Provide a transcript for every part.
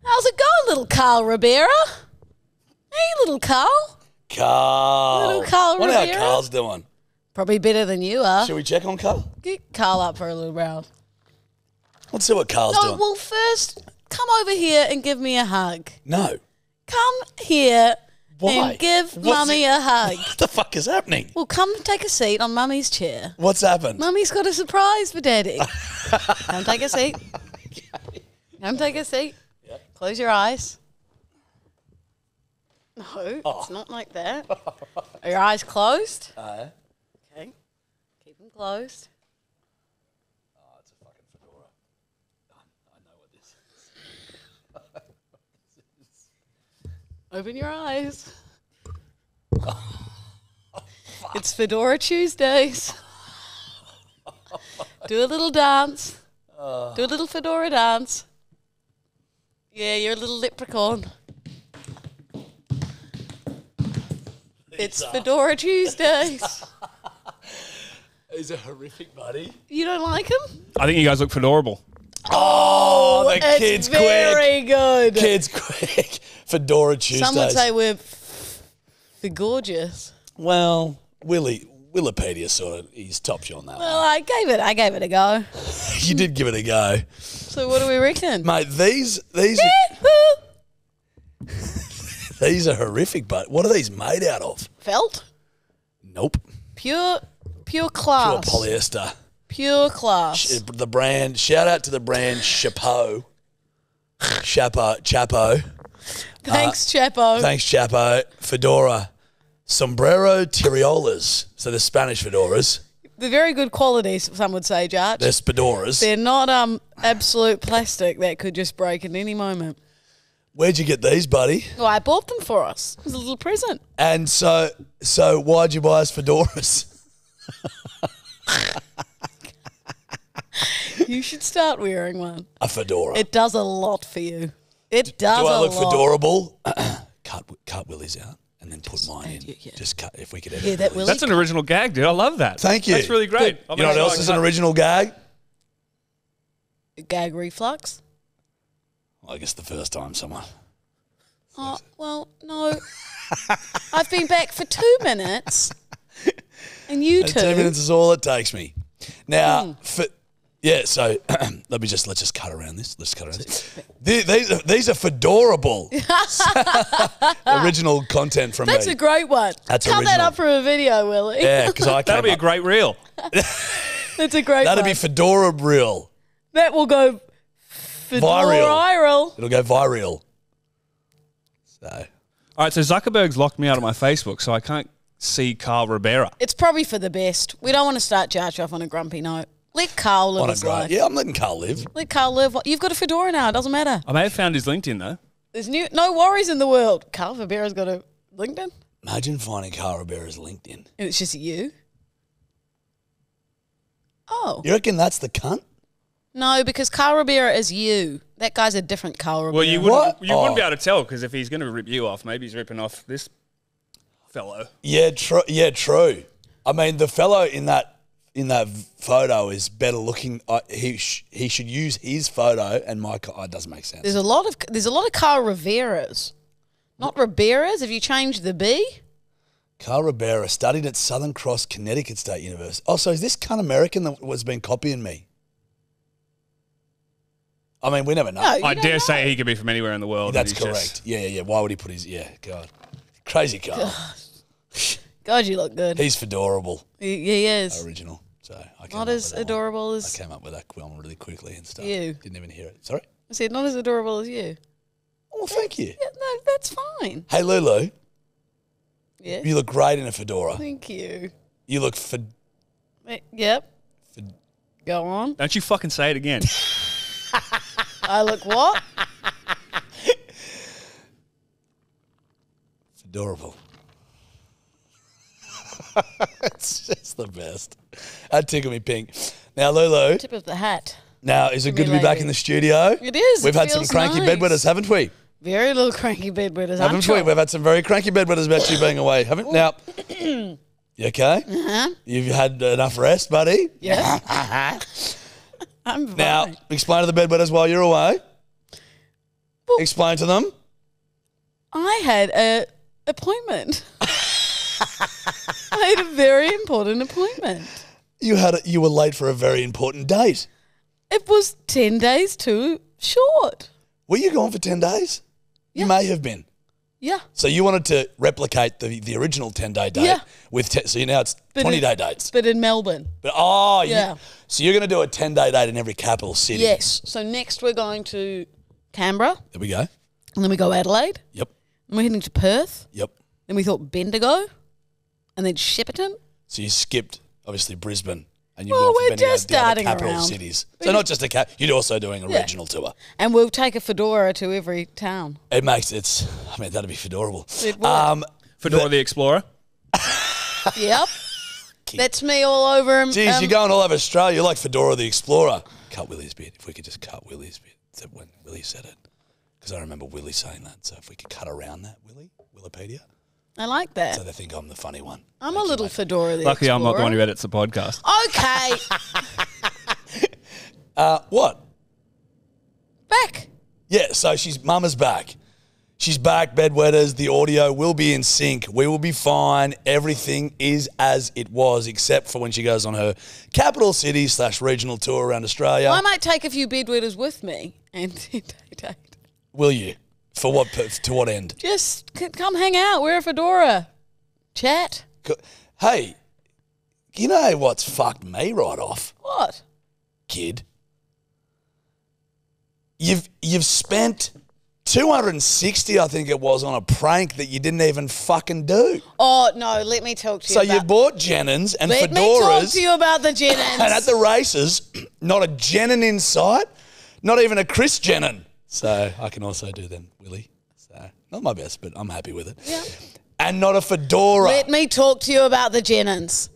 How's it going, little Carl Rivera? Hey, little Carl. Carl. Little Carl Wonder how Rivera. Carl's doing. Probably better than you are. Should we check on Carl? Get Carl up for a little round. Let's see what Carl's No, doing. well, first, come over here and give me a hug. No. Come here Why? and give What's Mummy a hug. What the fuck is happening? Well, come take a seat on Mummy's chair. What's happened? Mummy's got a surprise for Daddy. Come take a seat. Come take a seat. Yep. Close your eyes. No, it's not like that. Are your eyes closed? Okay. Keep them closed. Oh, it's a fucking fedora. I know what this is. Open your eyes. It's Fedora Tuesdays. Do a little dance. Do a little fedora dance. Yeah, you're a little leprechaun. It's Fedora Tuesdays. He's a horrific buddy. You don't like him? I think you guys look fedorable. Oh, the it's kid's very quick. good. Kid's quick. Fedora Tuesdays. Some would say we're gorgeous. Well, Wikipedia sort of, he's topped you on that Well, I gave it a go. one. You did give it a go. So what do we reckon? Mate, these these are horrific, but what are these made out of? Felt? Nope. Pure Pure class. polyester. Pure class. The brand, shout out to the brand Chapeau. Chapo. Thanks, Chapo. Thanks, Chapo. Fedora. Sombrero Tiriolas. So they're Spanish fedoras. They're very good quality, some would say, Judge. They're fedoras. They're not absolute plastic that could just break at any moment. Where'd you get these, buddy? Well, I bought them for us. It was a little present. And so why'd you buy us fedoras? You should start wearing one. A fedora. It does a lot for you. It does a Do I lot. look fedorable? cut Willie's out and then put mine in. yeah. Just cut if we could edit. Yeah, that Willie. Willie. That's an original gag, dude. I love that. Thank you. That's really great. You know what else is an original gag? Gag reflux. Well, I guess the first time someone. Oh, well, no. I've been back for 2 minutes. And you two. 2 minutes is all it takes me. Now, so let's just cut around this. Let's cut around this. These are Fedorable. Original content from That's me. a great one. That's Cut original. that up for a video, Willie. Yeah, because I That'll came be a up. great reel. That's a great That'd one. be Fedora Reel. That will go viral. It'll go viral. So All right, so Zuckerberg's locked me out of my Facebook, so I can't see Carl Rivera. It's probably for the best. We don't want to start Jarch off on a grumpy note. Let Carl live his life. yeah, I'm letting Carl live. Let Carl live. You've got a fedora now. It doesn't matter. I may have found his LinkedIn, though. There's no worries in the world. Carl Rivera's got a LinkedIn. Imagine finding Carl Rivera's LinkedIn. And it's just you. Oh. You reckon that's the cunt? No, because Carl Rivera is you. That guy's a different Carl Rivera. Well, you What? wouldn't be able to tell, because if he's going to rip you off, maybe he's ripping off this fellow. Yeah, true. Yeah, true. I mean, the fellow in that photo is better looking. He should use his photo, and my it doesn't make sense. There's a lot of Carl Riveras. Not Riberas. Have you changed the B? Carl Rivera studied at Southern Cross Connecticut State University. Oh, so is this cunt American that was been copying me? I mean, we never know. No, you I don't dare know. say he could be from anywhere in the world. That's and he's correct. just- Yeah. Why would he put his... Yeah, God. Crazy Carl. God, you look good. He's Fedorable. He is. Original. So I came Not up as with that adorable one. as I came up with that one really quickly and stuff. You. Didn't even hear it. Sorry? I said, not as adorable as you. Oh, thank you. Yeah, no, that's fine. Hey, Lulu, Yeah. you look great in a fedora. Thank you. You look Yep. Go on. Don't you fucking say it again. I look what? Fedorable. It's just the best. That tickled me pink. Now, Lulu, Tip of the hat. now, is it me good to be back lady. in the studio? It is. We've It had some feels cranky nice. bedwetters, haven't we? Very little cranky bedwetters, Haven't we? We've had some very cranky bedwetters about you being away, haven't we? Now, you okay? You've had enough rest, buddy? Yeah. I'm fine. Now, explain to the bedwetters while you're away. Well, Explain to them. I had a appointment. I had a very important appointment. You were late for a very important date. It was 10 days too short. Were you gone for 10 days? Yeah. You may have been. Yeah. So you wanted to replicate the original 10-day date Yeah. so now it's 20-day dates. But in Melbourne. But Yeah. So you're going to do a 10-day date in every capital city. Yes. So next we're going to Canberra. There we go. And then we go Adelaide. Yep. And we're heading to Perth. Yep. Then we thought Bendigo. And then Shepparton. So you skipped, obviously, Brisbane. And you've Well, gone for we're Bendigo, just the other starting capital around. cities. So not just you're also doing a regional tour. And we'll take a fedora to every town. That'd be Fedorable. It would. Fedora the Explorer. Yep. That's me all over him. Geez, you're going all over Australia. You're like Fedora the Explorer. Cut Willie's bit. If we could just cut Willie's bit. Is that when Willie said it? Because I remember Willie saying that. So if we could cut around that, Wikipedia. I like that. So they think I'm the funny one. I'm a little fedora the Luckily, Explorer. I'm not the one who edits the podcast. Okay. What? Back. Yeah, so Mama's back. She's back, bedwetters. The audio will be in sync. We will be fine. Everything is as it was, except for when she goes on her capital city / regional tour around Australia. I might take a few bedwetters with me and date. Will you? For what? To what end? Just come hang out. Wear a fedora. Chat. Hey, you know what's fucked me right off, What? kid? You've spent $260, I think it was, on a prank that you didn't even fucking do. Oh, no. Let me talk to you So about... you bought Jennings and Let me talk fedoras, to you about the Jennings. and at the races, not a Jennin in sight, not even a Chris Jennin. So I can also do them, Willie. So not my best, but I'm happy with it. Yeah. And not a fedora. Let me talk to you about the Jennings.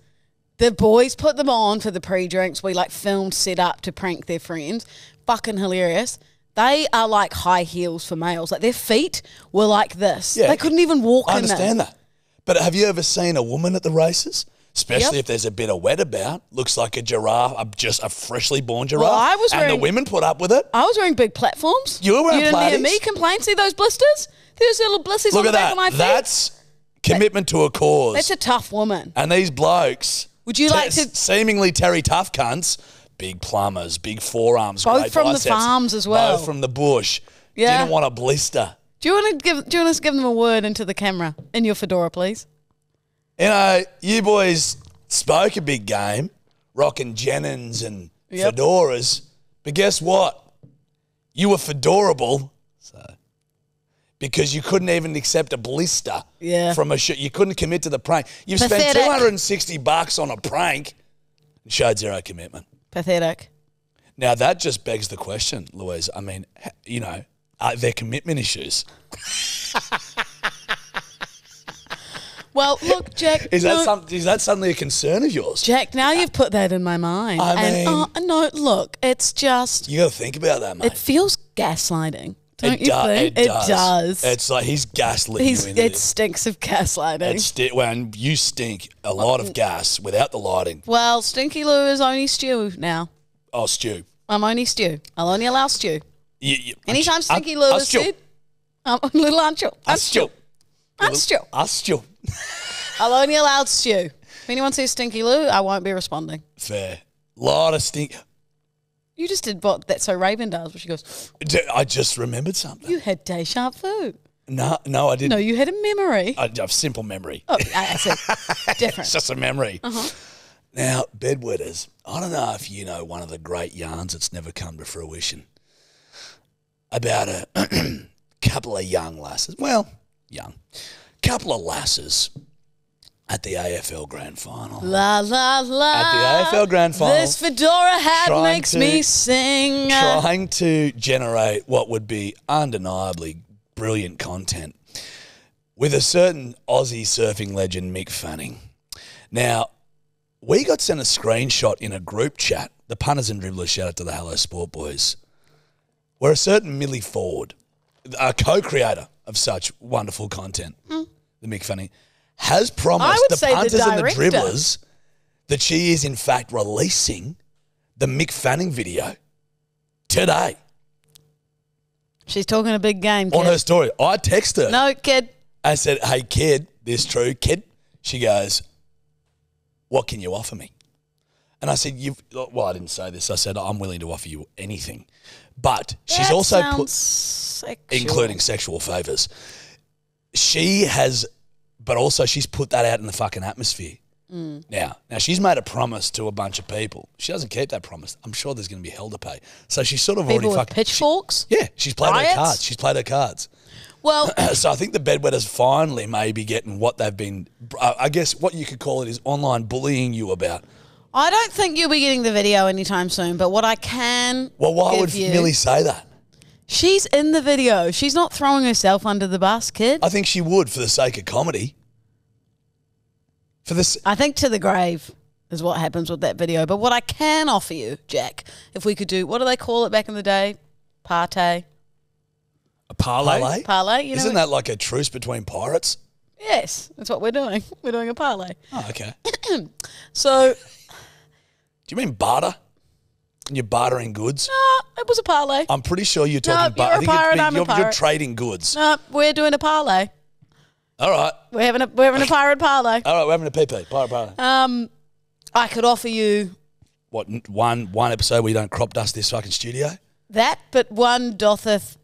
The boys put them on for the pre-drinks. We filmed set up to prank their friends. Fucking hilarious. They are like high heels for males. Like their feet were like this. Yeah. They couldn't even walk I in them. understand that. But have you ever seen a woman at the races? Especially Yep. if there's a bit of wet about. Looks like a giraffe, just a freshly born giraffe. Well, I was and the wearing- women put up with it. I was wearing big platforms. You were wearing You didn't hear platties? me complain. See those blisters? There's little blisters Look on at the back that. of my feet. That's commitment to a cause. That's a tough woman. And these blokes, Would you like to... seemingly Terry Tough cunts, big plumbers, big forearms, Both great from the biceps, farms as well. both from the bush. Yeah. Didn't want a blister. Do you want to give them a word into the camera in your fedora, please? You know, you boys spoke a big game, rocking Jennings and Yep. fedoras, but guess what? You were fedorable, because you couldn't even accept a blister from a You couldn't commit to the prank. You've Pathetic. spent $260 on a prank and showed zero commitment. Pathetic. Now, that just begs the question, Louise. I mean, you know, are there commitment issues? Well, look, Jack. Is that suddenly a concern of yours? Jack, now you've put that in my mind. No, look, it's just... You got to think about that, mate. It feels gaslighting. Don't you It think? It does. It's like he's gaslit you into It this. stinks of gaslighting. When you stink a lot of gas without the lighting. Well, Stinky Lou is only stew now. Oh, Stu. I'm only stew. I'll only allow stew. Anytime Stinky Lou is Stu. said, little Ancho. Stu. Stu. I'll only allow stew. If anyone says Stinky Lou, I won't be responding. Fair. Lot of stink. You just did what That's So Raven does, where she goes, I just remembered something. you had deja vu. No, I didn't. No, you had a memory. I have simple memory. Oh, that's it. Different. It's just a memory. Uh-huh. Now, bedwetters, I don't know if you know one of the great yarns that's never come to fruition about a couple of young lasses. Well, couple of lasses at the AFL Grand Final. La, la, la. At the AFL Grand Final. This fedora hat trying makes to- me sing. Trying to generate what would be undeniably brilliant content with a certain Aussie surfing legend, Mick Fanning. Now, we got sent a screenshot in a group chat, the punters and dribblers, shout out to the Hello Sport boys, where a certain Millie Ford, a co-creator of such wonderful content, the Mick Fanning, has I promised would the say the punters and the director. dribblers that she is in fact releasing the Mick Fanning video today. She's talking a big game, kid. On her story. I text her. No, kid. I said, hey, kid, this true, kid? She goes, what can you offer me? And I said, well, I didn't say this. I said, I'm willing to offer you anything. But she's also put, including sexual favours. She has, but also she's put that out in the fucking atmosphere. Now she's made a promise to a bunch of people. She doesn't keep that promise. I'm sure there's going to be hell to pay. So she's sort of People already with pitchforks? she's played her cards. She's played her cards. Well, so I think the bedwetters finally may be getting what they've been, I guess what you could call it is online bullying you about. I don't think you'll be getting the video anytime soon, but what I can Well, why would Millie say that? She's in the video. She's not throwing herself under the bus, kid. I think she would for the sake of comedy. I think to the grave is what happens with that video. But what I can offer you, Jack, if we could do, what do they call it back in the day? Partay. A parlay? Parlay. You know Isn't that like a truce between pirates? Yes, that's what we're doing. We're doing a parlay. Oh, okay. So... Do you mean barter? You're bartering goods? No, it was a parlay. I'm pretty sure you're talking you're a pirate, I'm a pirate. You're trading goods. No, we're doing a parlay. All right. We're having a pirate parlay. All right, we're having a PP. Pirate parlay. I could offer you... What, one episode where you don't crop dust this fucking studio? That, but one dotheth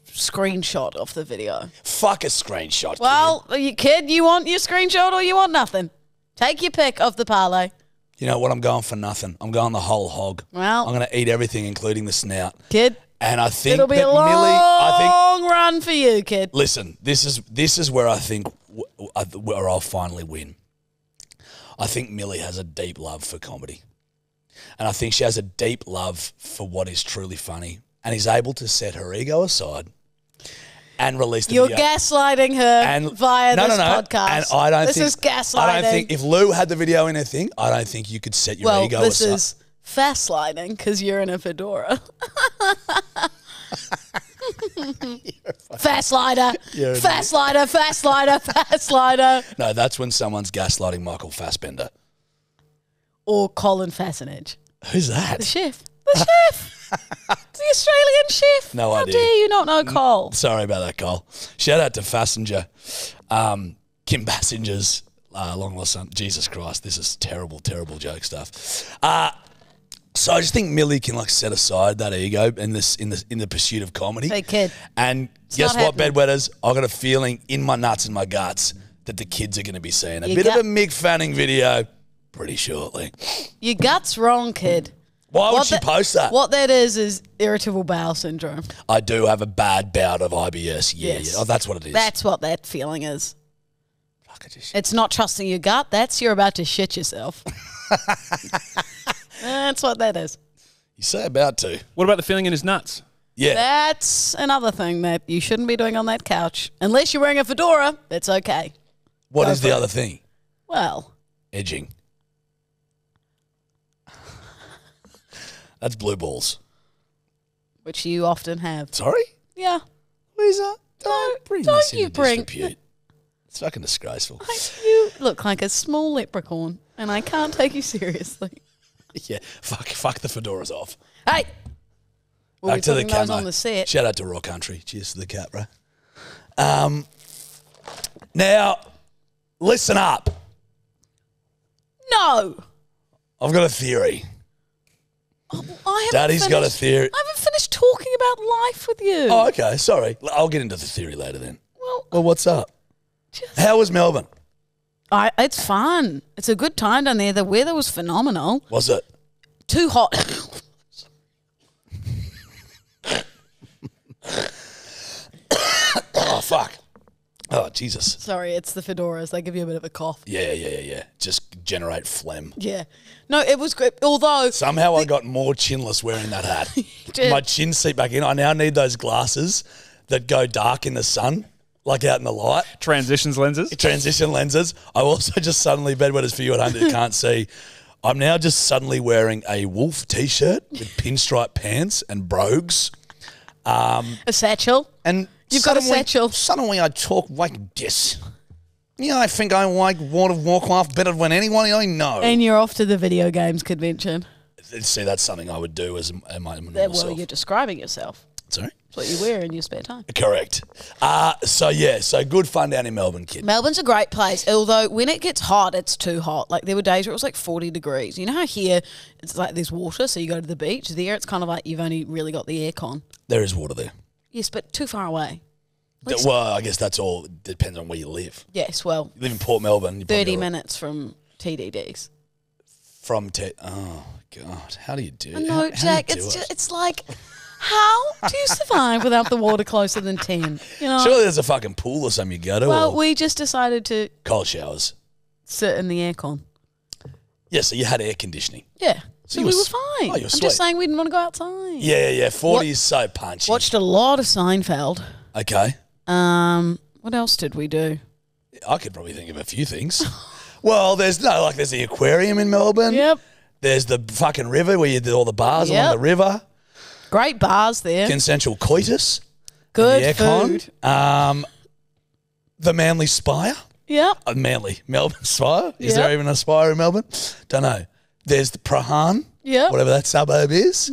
screenshot of the video. Fuck a screenshot, Well, kid, you want your screenshot or you want nothing? Take your pick of the parlay. You know what? I'm going for nothing. I'm going the whole hog. Well, I'm going to eat everything, including the snout. Kid. And I think it'll be a long run for you, kid. Listen, this is where I think where I'll finally win. I think Millie has a deep love for comedy. And I think she has a deep love for what is truly funny and is able to set her ego aside and release the You're video. gaslighting her via this podcast. And I don't this think, is gaslighting. I don't think if Lou had the video in her thing, I don't think you could set your ego aside. This is fast-lighting because you're in a fedora. Fast slider. Fast slider, fast slider, fast slider. No, that's when someone's gaslighting Michael Fassbender. Or Colin Fassonage. Who's that? The chef. The chef. The Australian chef. No idea. How dare you not know Cole? Sorry about that, Cole. Shout out to Fassinger. Kim Bassinger's long lost son. Jesus Christ, this is terrible, terrible joke stuff. So I just think Millie can set aside that ego in the pursuit of comedy. Hey, kid. And guess what, bedwetters? I've got a feeling in my nuts and my guts that the kids are going to be seeing a bit of a Mick Fanning video pretty shortly. Your gut's wrong, kid. Why would she post that? What that is irritable bowel syndrome. I do have a bad bout of IBS. Yeah, yes. Yeah. Oh, that's what it is. That's what that feeling is. Fuck, it's not trusting your gut. That's you're about to shit yourself. That's what that is. You say about to. What about the feeling in his nuts? Yeah. That's another thing that you shouldn't be doing on that couch. Unless you're wearing a fedora, it's okay. What is the other thing? Well. Edging. That's blue balls. Which you often have. Sorry? Yeah. Lisa, don't bring this into disrepute. It's fucking disgraceful. You look like a small leprechaun, and I can't take you seriously. Yeah, fuck the fedoras off. Hey! Back to the camo. On the set. Shout out to Raw Country. Cheers to the cat, bro. Now, listen up. No! I've got a theory. Daddy's got a theory. I haven't finished talking about life with you. Oh, okay. Sorry. I'll get into the theory later then. Well, what's up? How was Melbourne? It's fun. It's a good time down there. The weather was phenomenal. Was it? Too hot. Oh, fuck. Oh, Jesus. Sorry, it's the fedoras. They give you a bit of a cough. Yeah. Just generate phlegm. Yeah. No, it was great. Although... Somehow I got more chinless wearing that hat. My chin seeped back in. I now need those glasses that go dark in the sun, like out in the light. Transition lenses. I also just suddenly, bedwetters for you at home that can't see, I'm now just suddenly wearing a wolf T-shirt with pinstripe pants and brogues. A satchel. And You've got a satchel. Suddenly I talk like this. Yeah, I think I like World of Warcraft better than anyone I know. And you're off to the video games convention. See, that's something I would do as my normal self. Well, you're describing yourself. Sorry? It's what you wear in your spare time. Correct. So good fun down in Melbourne, kid. Melbourne's a great place, although when it gets hot, it's too hot. Like there were days where it was like 40 degrees. You know how here it's like there's water, so you go to the beach. There it's kind of like you've only really got the aircon. There is water there. Yes, but too far away. Well, I guess that's all. Depends on where you live. Yes, well. You live in Port Melbourne. 30 minutes from TDDs. Oh, God. How do you do it? No, Jack, it's like... How do you survive without the water closer than 10? You know? Surely there's a fucking pool or something you go to. Well, we just decided to... Cold showers. Sit in the aircon. Yeah, so you had air conditioning. Yeah. So we were fine. Oh, you're sweet. I'm just saying we didn't want to go outside. Yeah. 40 is so punchy. Watched a lot of Seinfeld. Okay. What else did we do? I could probably think of a few things. Well, there's the aquarium in Melbourne. Yep. There's the fucking river where you did all the bars along the river. Great bars there. Consensual coitus. Good the aircon. food. The Manly Spire. Yep. Melbourne Spire. Is there even a spire in Melbourne? Don't know. There's the Prahan. Yep. Whatever that suburb is.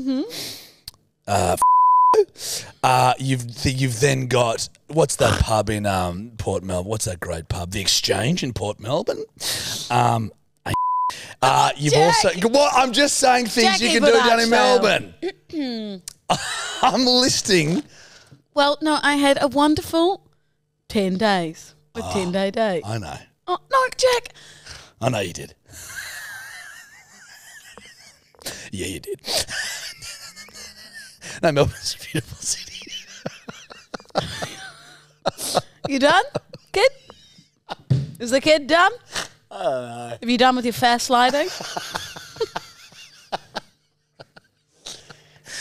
You've then got, what's that pub in Port Melbourne? What's that great pub? The Exchange in Port Melbourne. You've also... What? I'm just saying things you can do down in Melbourne. I'm listing... Well, no, I had a wonderful 10 days with 10-day days. I know. Oh, no, Jack. I know you did. Yeah, you did. No, Melbourne's a beautiful city. You done, kid? Is the kid done? I don't know. Have you done with your fast sliding?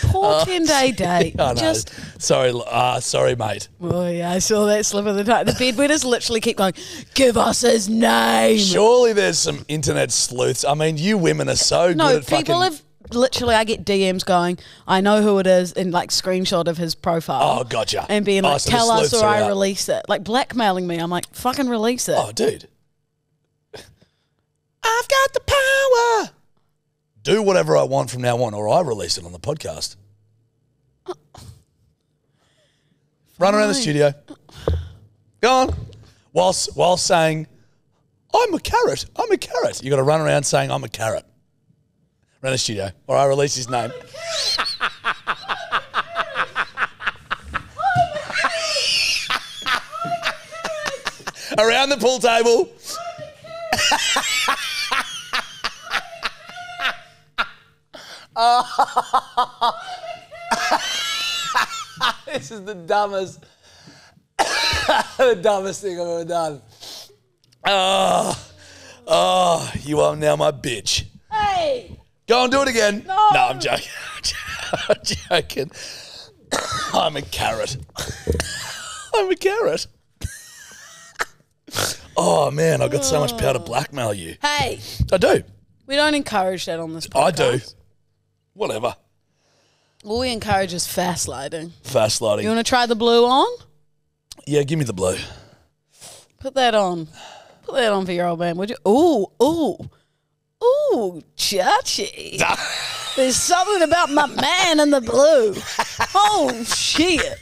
Poor 10-day date. I know. Sorry, mate. Oh, yeah, I saw that slip of the tongue. The bedwetters literally keep going, give us his name. Surely there's some internet sleuths. I mean, you women are so good at fucking... people have... Literally, I get DMs going, I know who it is, and like screenshot of his profile. Oh, gotcha. And being like, so tell the us sleuths or are I out. release it. Like blackmailing me. I'm like, fucking release it. Oh, dude. I've got the power. Do whatever I want from now on, or I release it on the podcast. Run around the studio. Go on. While saying, I'm a carrot. I'm a carrot. You got to run around saying, I'm a carrot. Around the studio, or I release his name. Around the pool table. This is the dumbest thing I've ever done. Oh, you are now my bitch. Hey! Go on, do it again. No, I'm joking. I'm joking. I'm a carrot. I'm a carrot. Oh, man, I've got so much power to blackmail you. Hey! I do. We don't encourage that on this podcast. I do. Whatever. All we encourage is fast sliding. Fast sliding. You want to try the blue on? Yeah, give me the blue. Put that on. Put that on for your old man, would you? Ooh, chachi. There's something about my man in the blue. Oh, shit.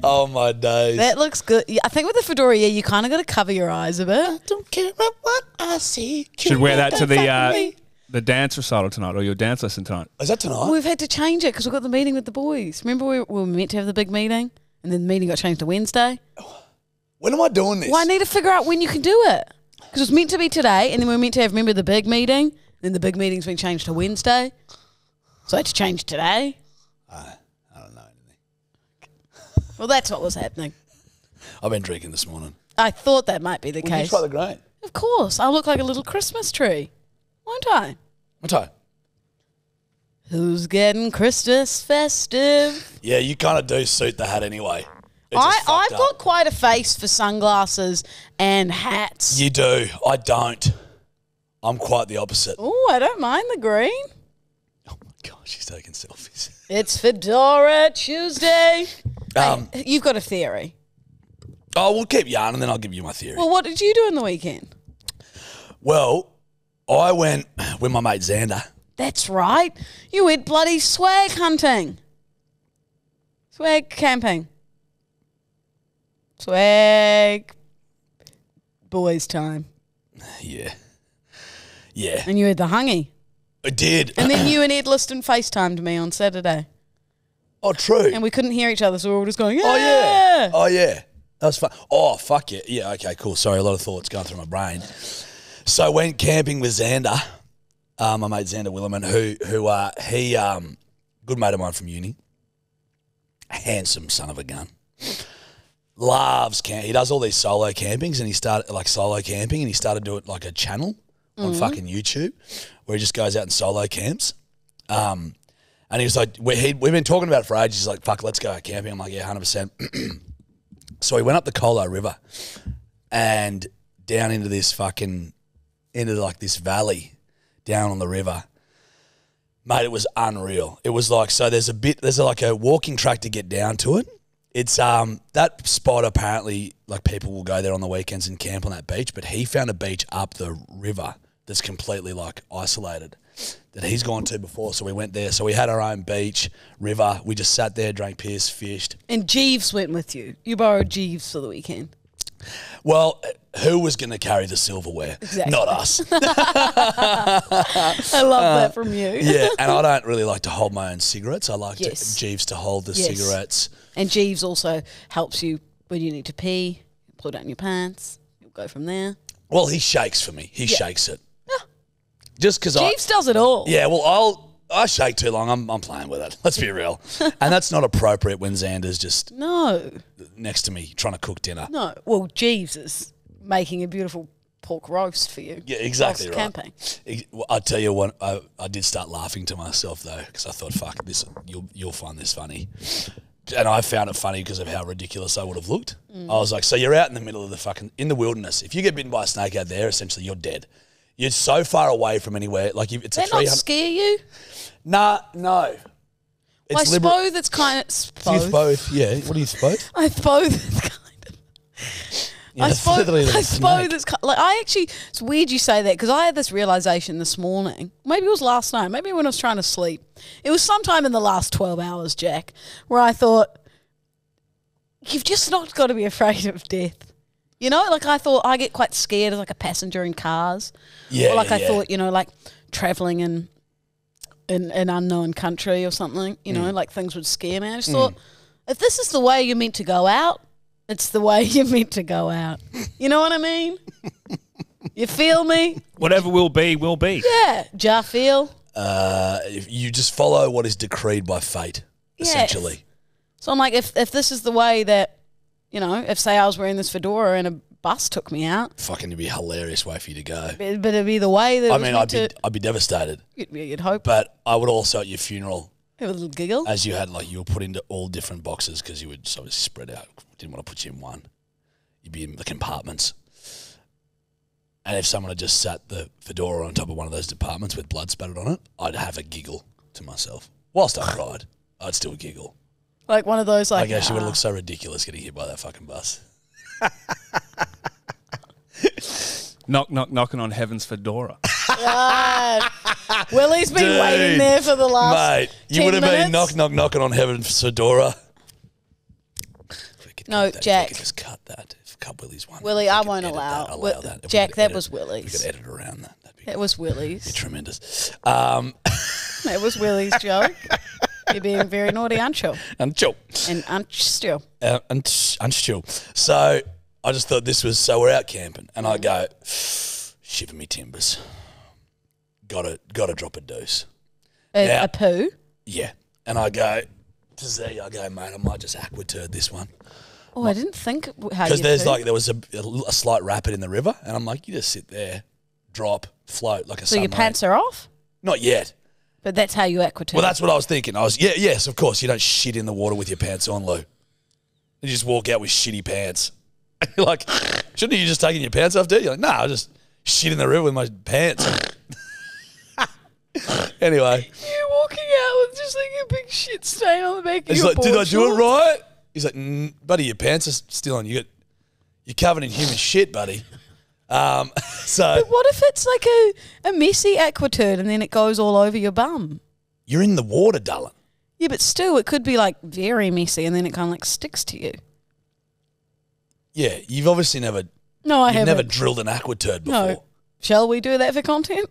Oh, my days. That looks good. Yeah, I think with the fedora, you kind of got to cover your eyes a bit. I don't care about what I see. Should wear that to the dance recital tonight, or your dance lesson tonight. Is that tonight? We've had to change it because we've got the meeting with the boys. Remember we were meant to have the big meeting, and then the meeting got changed to Wednesday? When am I doing this? Well, I need to figure out when you can do it. Because it was meant to be today, and then we were meant to have, remember, the big meeting? Then the big meeting's been changed to Wednesday. So I had to change today. I don't know anything. Well, that's what was happening. I've been drinking this morning. I thought that might be the Will you case. try the grain? Of course. I'll look like a little Christmas tree. Won't I? What time? Who's getting Christmas festive? Yeah, you kind of do suit the hat anyway. I've got quite a face for sunglasses and hats. You do. I don't. I'm quite the opposite. Oh, I don't mind the green. Oh my gosh, she's taking selfies. It's Fedora Tuesday. Hey, you've got a theory. Oh, we'll keep yarning, and then I'll give you my theory. Well, what did you do in the weekend? Well, I went with my mate Xander. That's right. You went bloody swag hunting. Swag camping. Swag boys time. Yeah. Yeah. And you had the hungy. I did. And then you and Ed Liston FaceTimed me on Saturday. Oh, true. And we couldn't hear each other, so we were all just going, yeah. Oh, yeah. Oh, yeah. That was fun. Oh, fuck yeah. Yeah, okay, cool. Sorry, a lot of thoughts going through my brain. So I went camping with Xander, my mate Xander Willerman, who good mate of mine from uni. Handsome son of a gun. Loves camp. He does all these solo campings, and he started doing like a channel on fucking YouTube where he just goes out and solo camps. And he was like, we've been talking about it for ages. He's like, fuck, let's go camping. I'm like, yeah, 100%. So we went up the Colo River and down into this this valley down on the river. Mate, it was unreal. It was like, so there's like a walking track to get down to it. It's that spot apparently, like, people will go there on the weekends and camp on that beach, but he found a beach up the river that's completely like isolated that he's gone to before. So we went there. So we had our own beach, river. We just sat there, drank piss, fished. And Jeeves went with you. You borrowed Jeeves for the weekend. Well, who was going to carry the silverware? Exactly. Not us. I love that from you. Yeah, and I don't really like to hold my own cigarettes. I like Jeeves to hold the cigarettes. And Jeeves also helps you when you need to pee. Pull down your pants. You'll go from there. Well, he shakes for me. He shakes it. Yeah. Just because Jeeves does it all. Yeah, well, I shake too long. I'm playing with it. Let's be real. And that's not appropriate when Xander's just next to me trying to cook dinner. No. Well, Jeeves is making a beautiful pork roast for you. Yeah, exactly right. Camping. I'll tell you what, I did start laughing to myself though, because I thought, fuck, this, you'll find this funny. And I found it funny because of how ridiculous I would have looked. I was like, so you're out in the middle of in the wilderness. If you get bitten by a snake out there, essentially you're dead. You're so far away from anywhere. Like it's a 300. Not scare you? No. It's I suppose it's kind of. Do you suppose? Yeah. What do you suppose? I suppose it's kind of. Yeah, I suppose it's like it's weird you say that because I had this realization this morning. Maybe it was last night. Maybe when I was trying to sleep. It was sometime in the last 12 hours, Jack, where I thought you've just not got to be afraid of death. You know, like I thought I get quite scared as like a passenger in cars. Yeah. Or like I thought, you know, like traveling in an unknown country or something. You know, like things would scare me. I just thought if this is the way you're meant to go out. It's the way you're meant to go out. You know what I mean? You feel me? Whatever will be, will be. Yeah. Ja feel? If you just follow what is decreed by fate, essentially. So I'm like, if this is the way that, you know, if say I was wearing this fedora and a bus took me out. Fucking it'd be a hilarious way for you to go. But it'd be the way that I'd be devastated. You'd hope. But I would also at your funeral. Have a little giggle. As you had, like, you were put into all different boxes because you would sort of spread out. Didn't want to put you in one. You'd be in the compartments. And if someone had just sat the fedora on top of one of those compartments with blood spattered on it, I'd have a giggle to myself. Whilst I cried, I'd still giggle. Like one of those, like... I guess you would look so ridiculous getting hit by that fucking bus. Knocking on heaven's fedora. Willie's been waiting there for the last mate, you would have been knocking on heaven's fedora. No, Jack. We could just cut that. Cut Willie's one. Willie, I won't allow that. Jack, that was Willie's. We could edit around that. That was Willie's. Be tremendous. That was Willie's joke. You're being very naughty, aren't you? Unchill. And unchill. Unchill. So I just thought this was, so we're out camping and I go, shiver me timbers. Gotta drop a deuce. A poo? Yeah. And I go to Z, I go, mate, I might just aquaturd this one. Oh, I didn't think how you because there was a slight rapid in the river, and I'm like, you just sit there, drop, float like a submarine. So your pants are off? Not yet. But that's how you aquaturd. Well, that's what I was thinking. Yes, of course. You don't shit in the water with your pants on, Lou. You just walk out with shitty pants. You're like, shouldn't you just taking your pants off, dude? You're like, I just shit in the river with my pants. Anyway. You're walking out with just like a big shit stain on the back of your like, board did I do shorts? it right? He's like, buddy, your pants are still on. You're covered in human shit, buddy. So. But what if it's like a messy aquaturd and then it goes all over your bum? You're in the water, darling. Yeah, but still, it could be like very messy and then it kind of like sticks to you. Yeah, you've obviously never. No, I You've haven't. never drilled an aquaturd before. No. Shall we do that for content?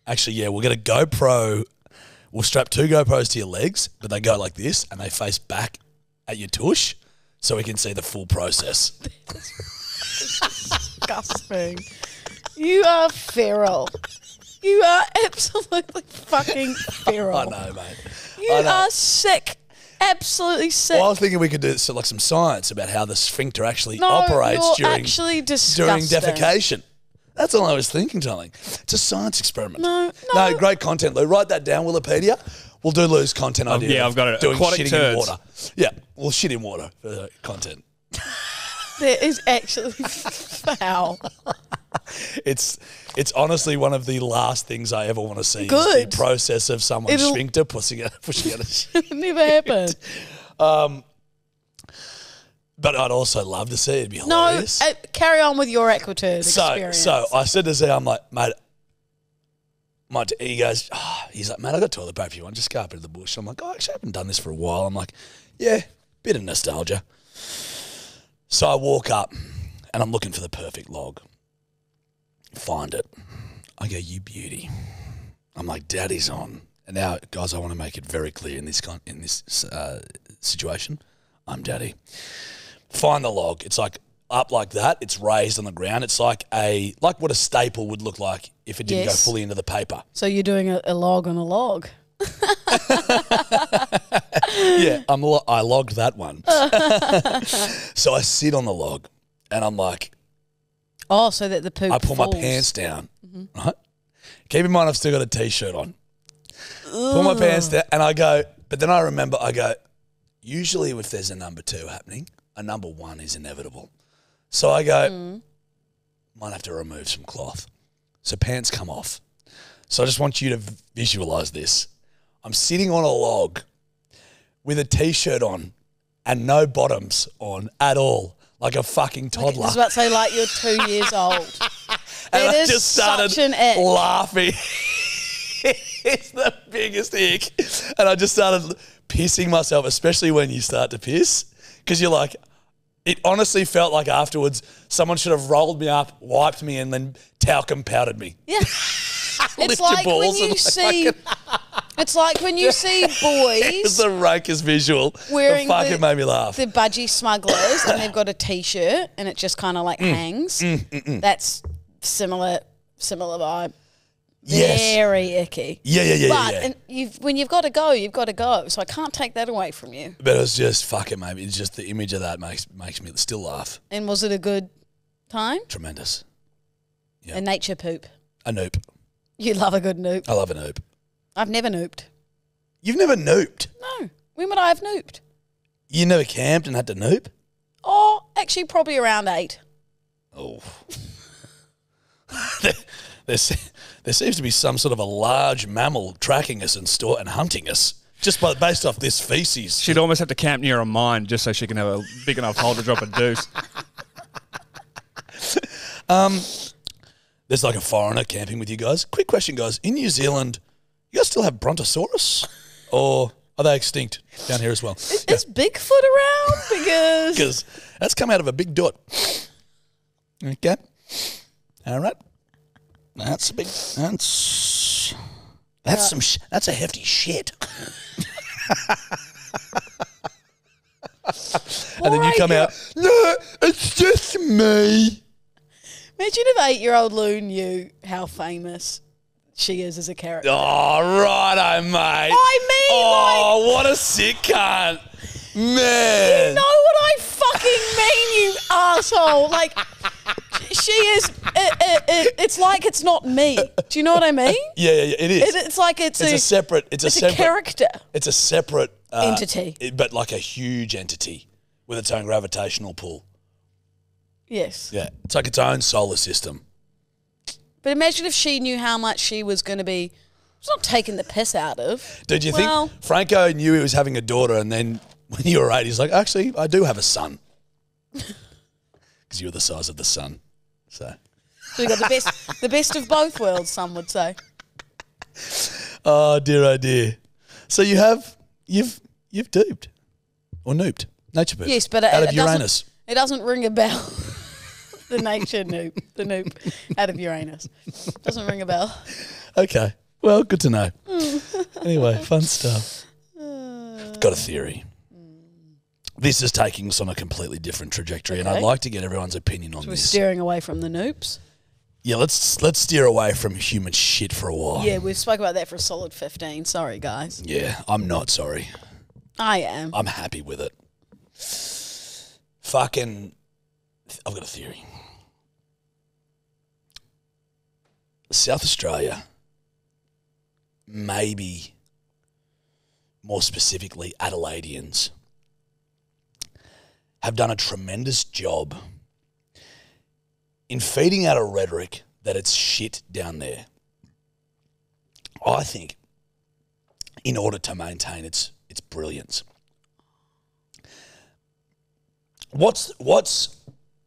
Actually, yeah, we'll get a GoPro. We'll strap 2 GoPros to your legs, but they go like this and they face back at your tush so we can see the full process. Disgusting. You are feral. You are absolutely fucking feral. I know, mate. You are sick. Absolutely sick. Well, I was thinking we could do some science about how the sphincter actually No, operates you're during actually disgusting. defecation. That's all I was thinking, darling. It's a science experiment. No. No, great content, Lou. Write that down, Wikipedia. We'll do Lou's content idea. Yeah, I've got it. Doing Aquatic shitting turds. in water. Yeah, we'll shit in water for the content. That is actually foul. It's honestly one of the last things I ever want to see. Good. Is the process of someone's sphincter pushing out a shit. Never happened. But I'd also love to see it. It'd be No, hilarious. carry on with your aquaturd experience. So I said to Z, I'm like, mate, he goes, he's like, mate, I got toilet paper if you want. Just go up into the bush. I'm like, actually, I haven't done this for a while. I'm like, yeah, bit of nostalgia. So I walk up and I'm looking for the perfect log. Find it. I go, you beauty. I'm like, daddy's on. And now, guys, I want to make it very clear in this situation, I'm daddy. Find the log. It's like up like that. It's raised on the ground. It's like what a staple would look like if it didn't go fully into the paper. So you're doing a log on a log. Yeah, I logged that one. So I sit on the log and I'm like, oh, so that the poop I pull falls. my pants down, right? Keep in mind I've still got a T-shirt on. Pull my pants down and I go, but then I remember, I go, usually if there's a number 2 happening, a number 1 is inevitable. So I go, might have to remove some cloth. So pants come off. So I just want you to visualize this. I'm sitting on a log with a T-shirt on and no bottoms on at all, like a fucking toddler. I was about to say, like you're 2 years old. And It I is just started such an ick. laughing. It's the biggest ick. And I just started pissing myself, especially when you start to piss, because you're like, it honestly felt like afterwards someone should have rolled me up, wiped me, and then talcum powdered me. Yeah. Lift It's your like when balls you and see. It's like when you see It was boys the rakest visual. wearing It made me laugh. the budgie smugglers and they've got a T-shirt and it just kind of like hangs. That's similar vibe. Yes. Very icky. Yeah. But and when you've got to go, you've got to go. So I can't take that away from you. But it was just, fuck it, mate. It's just the image of that makes me still laugh. And was it a good time? Tremendous. Yeah. A nature poop. A noop. You love a good noop. I love a noop. I've never nooped. You've never nooped? No. When would I have nooped? You never camped and had to noop? Oh, actually probably around 8. Oh. there seems to be some sort of a large mammal tracking us and hunting us just based off this feces. She'd almost have to camp near a mine just so she can have a big enough hole to drop a deuce. There's like a foreigner camping with you guys. Quick question, guys. In New Zealand, you guys still have brontosaurus? Or are they extinct down here as well? Is Bigfoot around? Because that's come out of a big dot. Okay. All right. That's a big. That's a hefty shit. And then you come out. No, it's just me. Imagine if 8-year-old Lou knew how famous she is as a character. Oh, righto, mate. I mean, what a sick cunt. Man. you know what I fucking mean, you asshole. Like, she is, it's like it's not me. Do you know what I mean? Yeah, it is. It's like it's a separate. It's a character. It's a separate entity. But like a huge entity with its own gravitational pull. Yes. Yeah, it's like its own solar system. But imagine if she knew how much she was going to be, it's not taking the piss out of. Did you think Franco knew he was having a daughter and then when you were 8, he's like, actually, I do have a son. Because you were the size of the sun. So you got the best of both worlds, some would say. Oh, dear, oh, dear. So you've duped or nooped nature boop. Yes, but out of it Uranus. It doesn't ring a bell. The nature noop, the noop out of Uranus. Doesn't ring a bell. Okay. Well, good to know. Anyway, fun stuff. Got a theory. This is taking us on a completely different trajectory, and I'd like to get everyone's opinion on So this. we're steering away from the noops. Yeah, let's steer away from human shit for a while. Yeah, we've spoke about that for a solid 15. Sorry, guys. Yeah, I'm not sorry. I am. I'm happy with it. Fucking, I've got a theory. South Australia, maybe more specifically Adelaideans, have done a tremendous job in feeding out a rhetoric that it's shit down there. I think in order to maintain its brilliance. What's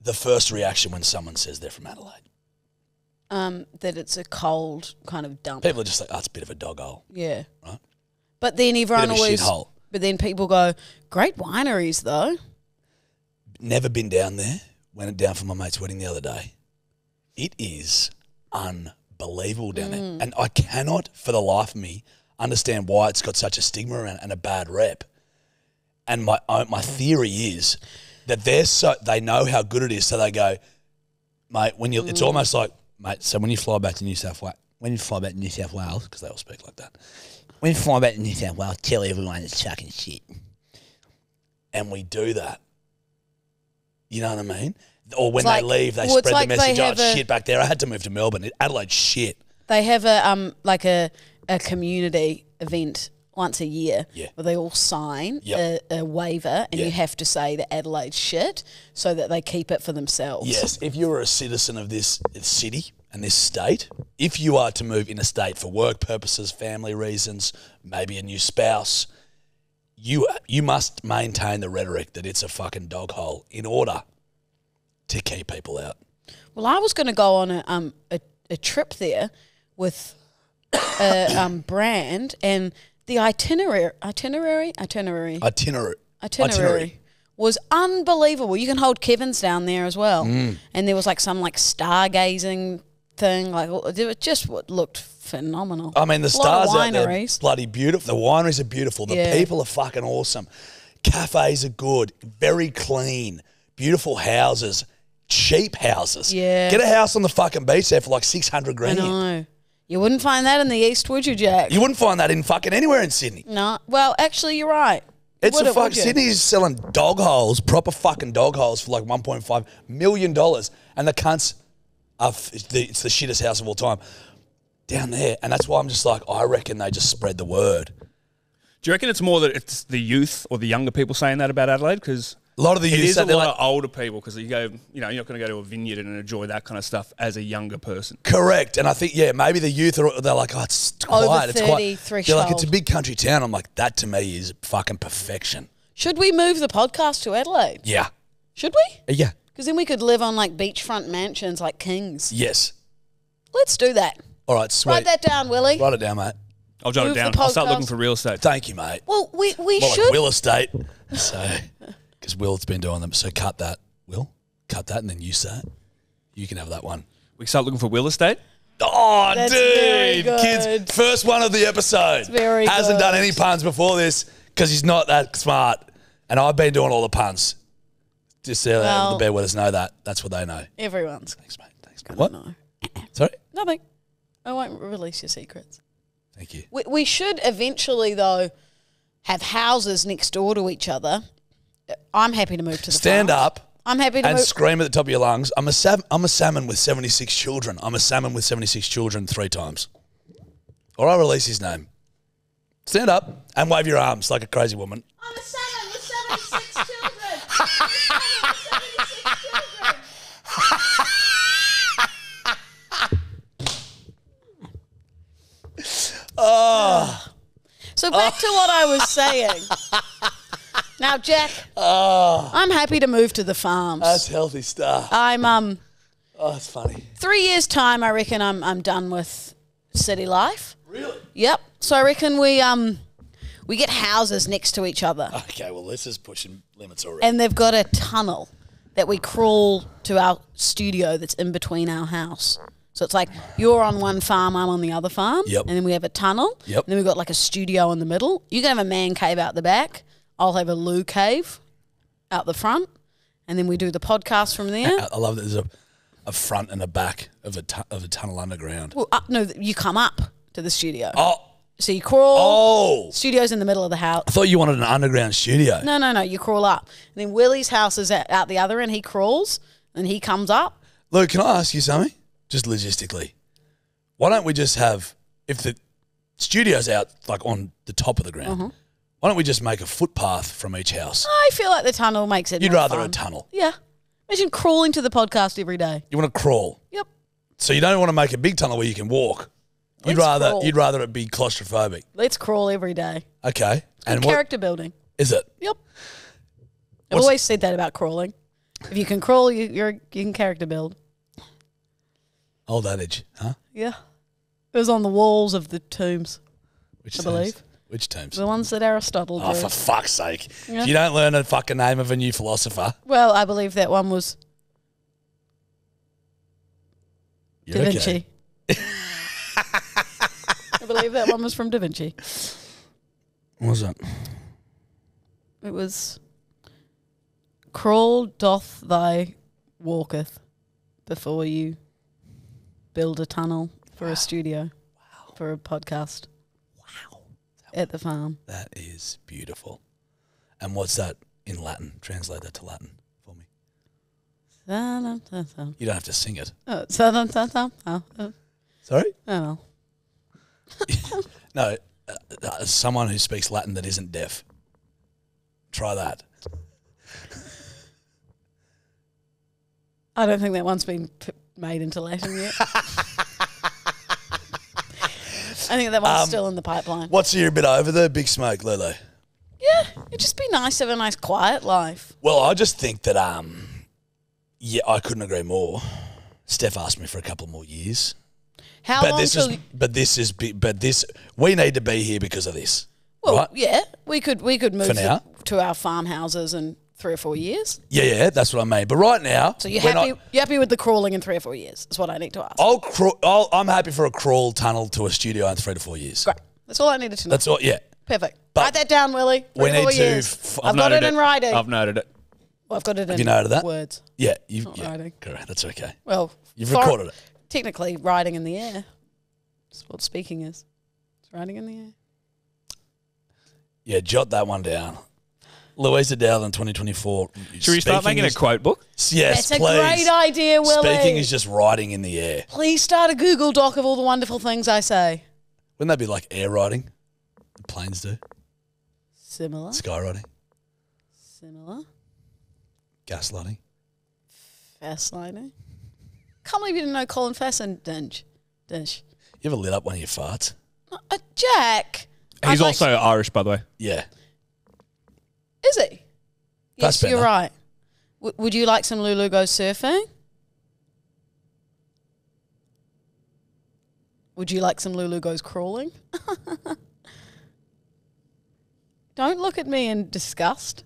the first reaction when someone says they're from Adelaide? That it's a cold kind of dump. People are just like, oh, it's a bit of a dog hole. Yeah. Right? But then everyone Bit of a always... shithole. But then people go, great wineries though. Never been down there. Went down for my mate's wedding the other day. It is unbelievable down there. And I cannot, for the life of me, understand why it's got such a stigma around it and a bad rep. And my theory is that they know how good it is, so they go, mate, it's almost like, mate, so when you fly back to New South Wales, because they all speak like that, when you fly back to New South Wales, tell everyone it's fucking shit. And we do that. You know what I mean? Or when they leave, they spread the message, oh, it's shit back there. I had to move to Melbourne. Adelaide's shit. They have a community event once a year where they all sign a waiver and you have to say that Adelaide's shit so that they keep it for themselves. Yes, if you're a citizen of this city and this state, if you are to move interstate for work purposes, family reasons, maybe a new spouse, you must maintain the rhetoric that it's a fucking dog hole in order to keep people out. Well, I was going to go on a trip there with a brand, and the itinerary was unbelievable. You can hold Kevin's down there as well, and there was like some like stargazing thing. Like it just looked phenomenal. I mean, the stars out there, wineries. bloody beautiful. The wineries are beautiful. The people are fucking awesome. Cafes are good, very clean, beautiful houses, cheap houses. Yeah. Get a house on the fucking beach there for like 600 grand. I know. You wouldn't find that in the East, would you, Jack? You wouldn't find that in fucking anywhere in Sydney. No. Well, actually, you're right. Sydney's selling dog holes, proper fucking dog holes for like $1.5 million, and the cunts it's the shittest house of all time down there. And that's why I'm just like, I reckon they just spread the word. Do you reckon it's more that it's the youth or the younger people saying that about Adelaide? Because a lot of the youth, it is a lot of older people, because you go, you're not going to go to a vineyard and enjoy that kind of stuff as a younger person. Correct. And I think, maybe the youth they're like, oh, it's quiet. Over 30 threshold. They're like, it's a big country town. I'm like, that to me is fucking perfection. Should we move the podcast to Adelaide? Yeah. Should we? Yeah. Because then we could live on like beachfront mansions like kings. Yes. Let's do that. All right, sweet. Write that down, Willie. Write it down, mate. I'll jot it down. I'll start looking for real estate. Thank you, mate. Well, we More should. like Will Estate. So, because Will's been doing them. So cut that, Will. Cut that, and then you say it. You can have that one. We start looking for real estate? Oh, That's very dude. good. Kids, first one of the episode. Very Hasn't good. done any puns before this because he's not that smart. And I've been doing all the puns. Just so the bedwetters know that. That's what they know. Everyone's. Thanks, mate. Thanks, mate. What? No. Sorry? Nothing. I won't release your secrets. Thank you. We should eventually, though, have houses next door to each other. I'm happy to move to the Stand farms. up. I'm happy to and move. scream at the top of your lungs. I'm a salmon with 76 children. I'm a salmon with 76 children 3 times. Or I'll release his name. Stand up and wave your arms like a crazy woman. I'm a salmon with 76 children. I'm a salmon with 76 children. So back to what I was saying. Now, Jack, I'm happy to move to the farms. That's healthy stuff. I'm Oh, it's funny. 3 years' time, I reckon I'm done with city life. Really? Yep. So I reckon We get houses next to each other. Okay, well, this is pushing limits already. And they've got a tunnel that we crawl to our studio that's in between our house. So it's like you're on one farm, I'm on the other farm. Yep. And then we have a tunnel. Yep. And then we've got like a studio in the middle. You can have a man cave out the back. I'll have a loo cave out the front. And then we do the podcast from there. I love that there's a front and a back of a tunnel underground. Well, no, you come up to the studio. Oh. So you crawl. Oh. Studio's in the middle of the house. I thought you wanted an underground studio. No. You crawl up. And then Willie's house is out the other end. He crawls and he comes up. Luke, can I ask you something? Just logistically. Why don't we just have, if the studio's out like on the top of the ground, why don't we just make a footpath from each house? I feel like the tunnel makes it You'd more rather fun. a tunnel. Yeah. Imagine crawling to the podcast every day. You want to crawl. Yep. So you don't want to make a big tunnel where you can walk. You'd Let's rather crawl. it be claustrophobic. Let's crawl every day. Okay. And Character building. is it? Yep. I've always said that about crawling. If you can crawl, you can character build. Old adage, huh? Yeah. It was on the walls of the tombs, Which I tombs? believe. Which tombs? The ones that Aristotle drew. Oh, for fuck's sake. Yeah. If you don't learn a fucking name of a new philosopher, Well, I believe that one was you're Da okay. Vinci. I believe that one was from Da Vinci. What was that? It was crawl doth thy walketh before you build a tunnel for a studio, for a podcast. Wow. At the farm. That is beautiful. And what's that in Latin? Translate that to Latin for me. You don't have to sing it. Sorry? Oh, No, someone who speaks Latin that isn't deaf. Try that. I don't think that one's been made into Latin yet. I think that one's still in the pipeline. What's you a bit over the big smoke, Lulu? Yeah, it'd just be nice to have a nice quiet life. Well, I just think that, yeah, I couldn't agree more. Steph asked me for a couple more years. How long till... We need to be here because of this. Well, right? yeah, we could move For now? to our farmhouses in 3 or 4 years. Yeah, that's what I mean. But right now, So you're happy with the crawling in 3 or 4 years? That's what I need to ask. I'm happy for a crawl tunnel to a studio in 3 to 4 years. Great. That's all I needed to know. That's all. Yeah. Perfect. But Write that down, Willie. 3 we to 4 need to years. I've I've got it in writing. I've noted it. Well, I've got it in you noted that? words. Yeah, Not writing. correct. That's okay. Well, You've recorded it. Technically, writing in the air. That's what speaking is. It's writing in the air. Yeah, jot that one down. Louisa Dowell in 2024. Should we start making a quote book? Yes, That's please. a great idea, Willie. Speaking is just writing in the air. Please start a Google Doc of all the wonderful things I say. Wouldn't that be like air writing? The planes do. Similar. Skywriting. Similar. Gaslighting. Fascinating. Can't believe you didn't know Colin Fassendinge. Dish. You ever lit up one of your farts? Jack. He's also Irish, by the way. Yeah. Is he? Yes, Fassbender. you're right. Would you like some Lulu goes surfing? Would you like some Lulu goes crawling? Don't look at me in disgust.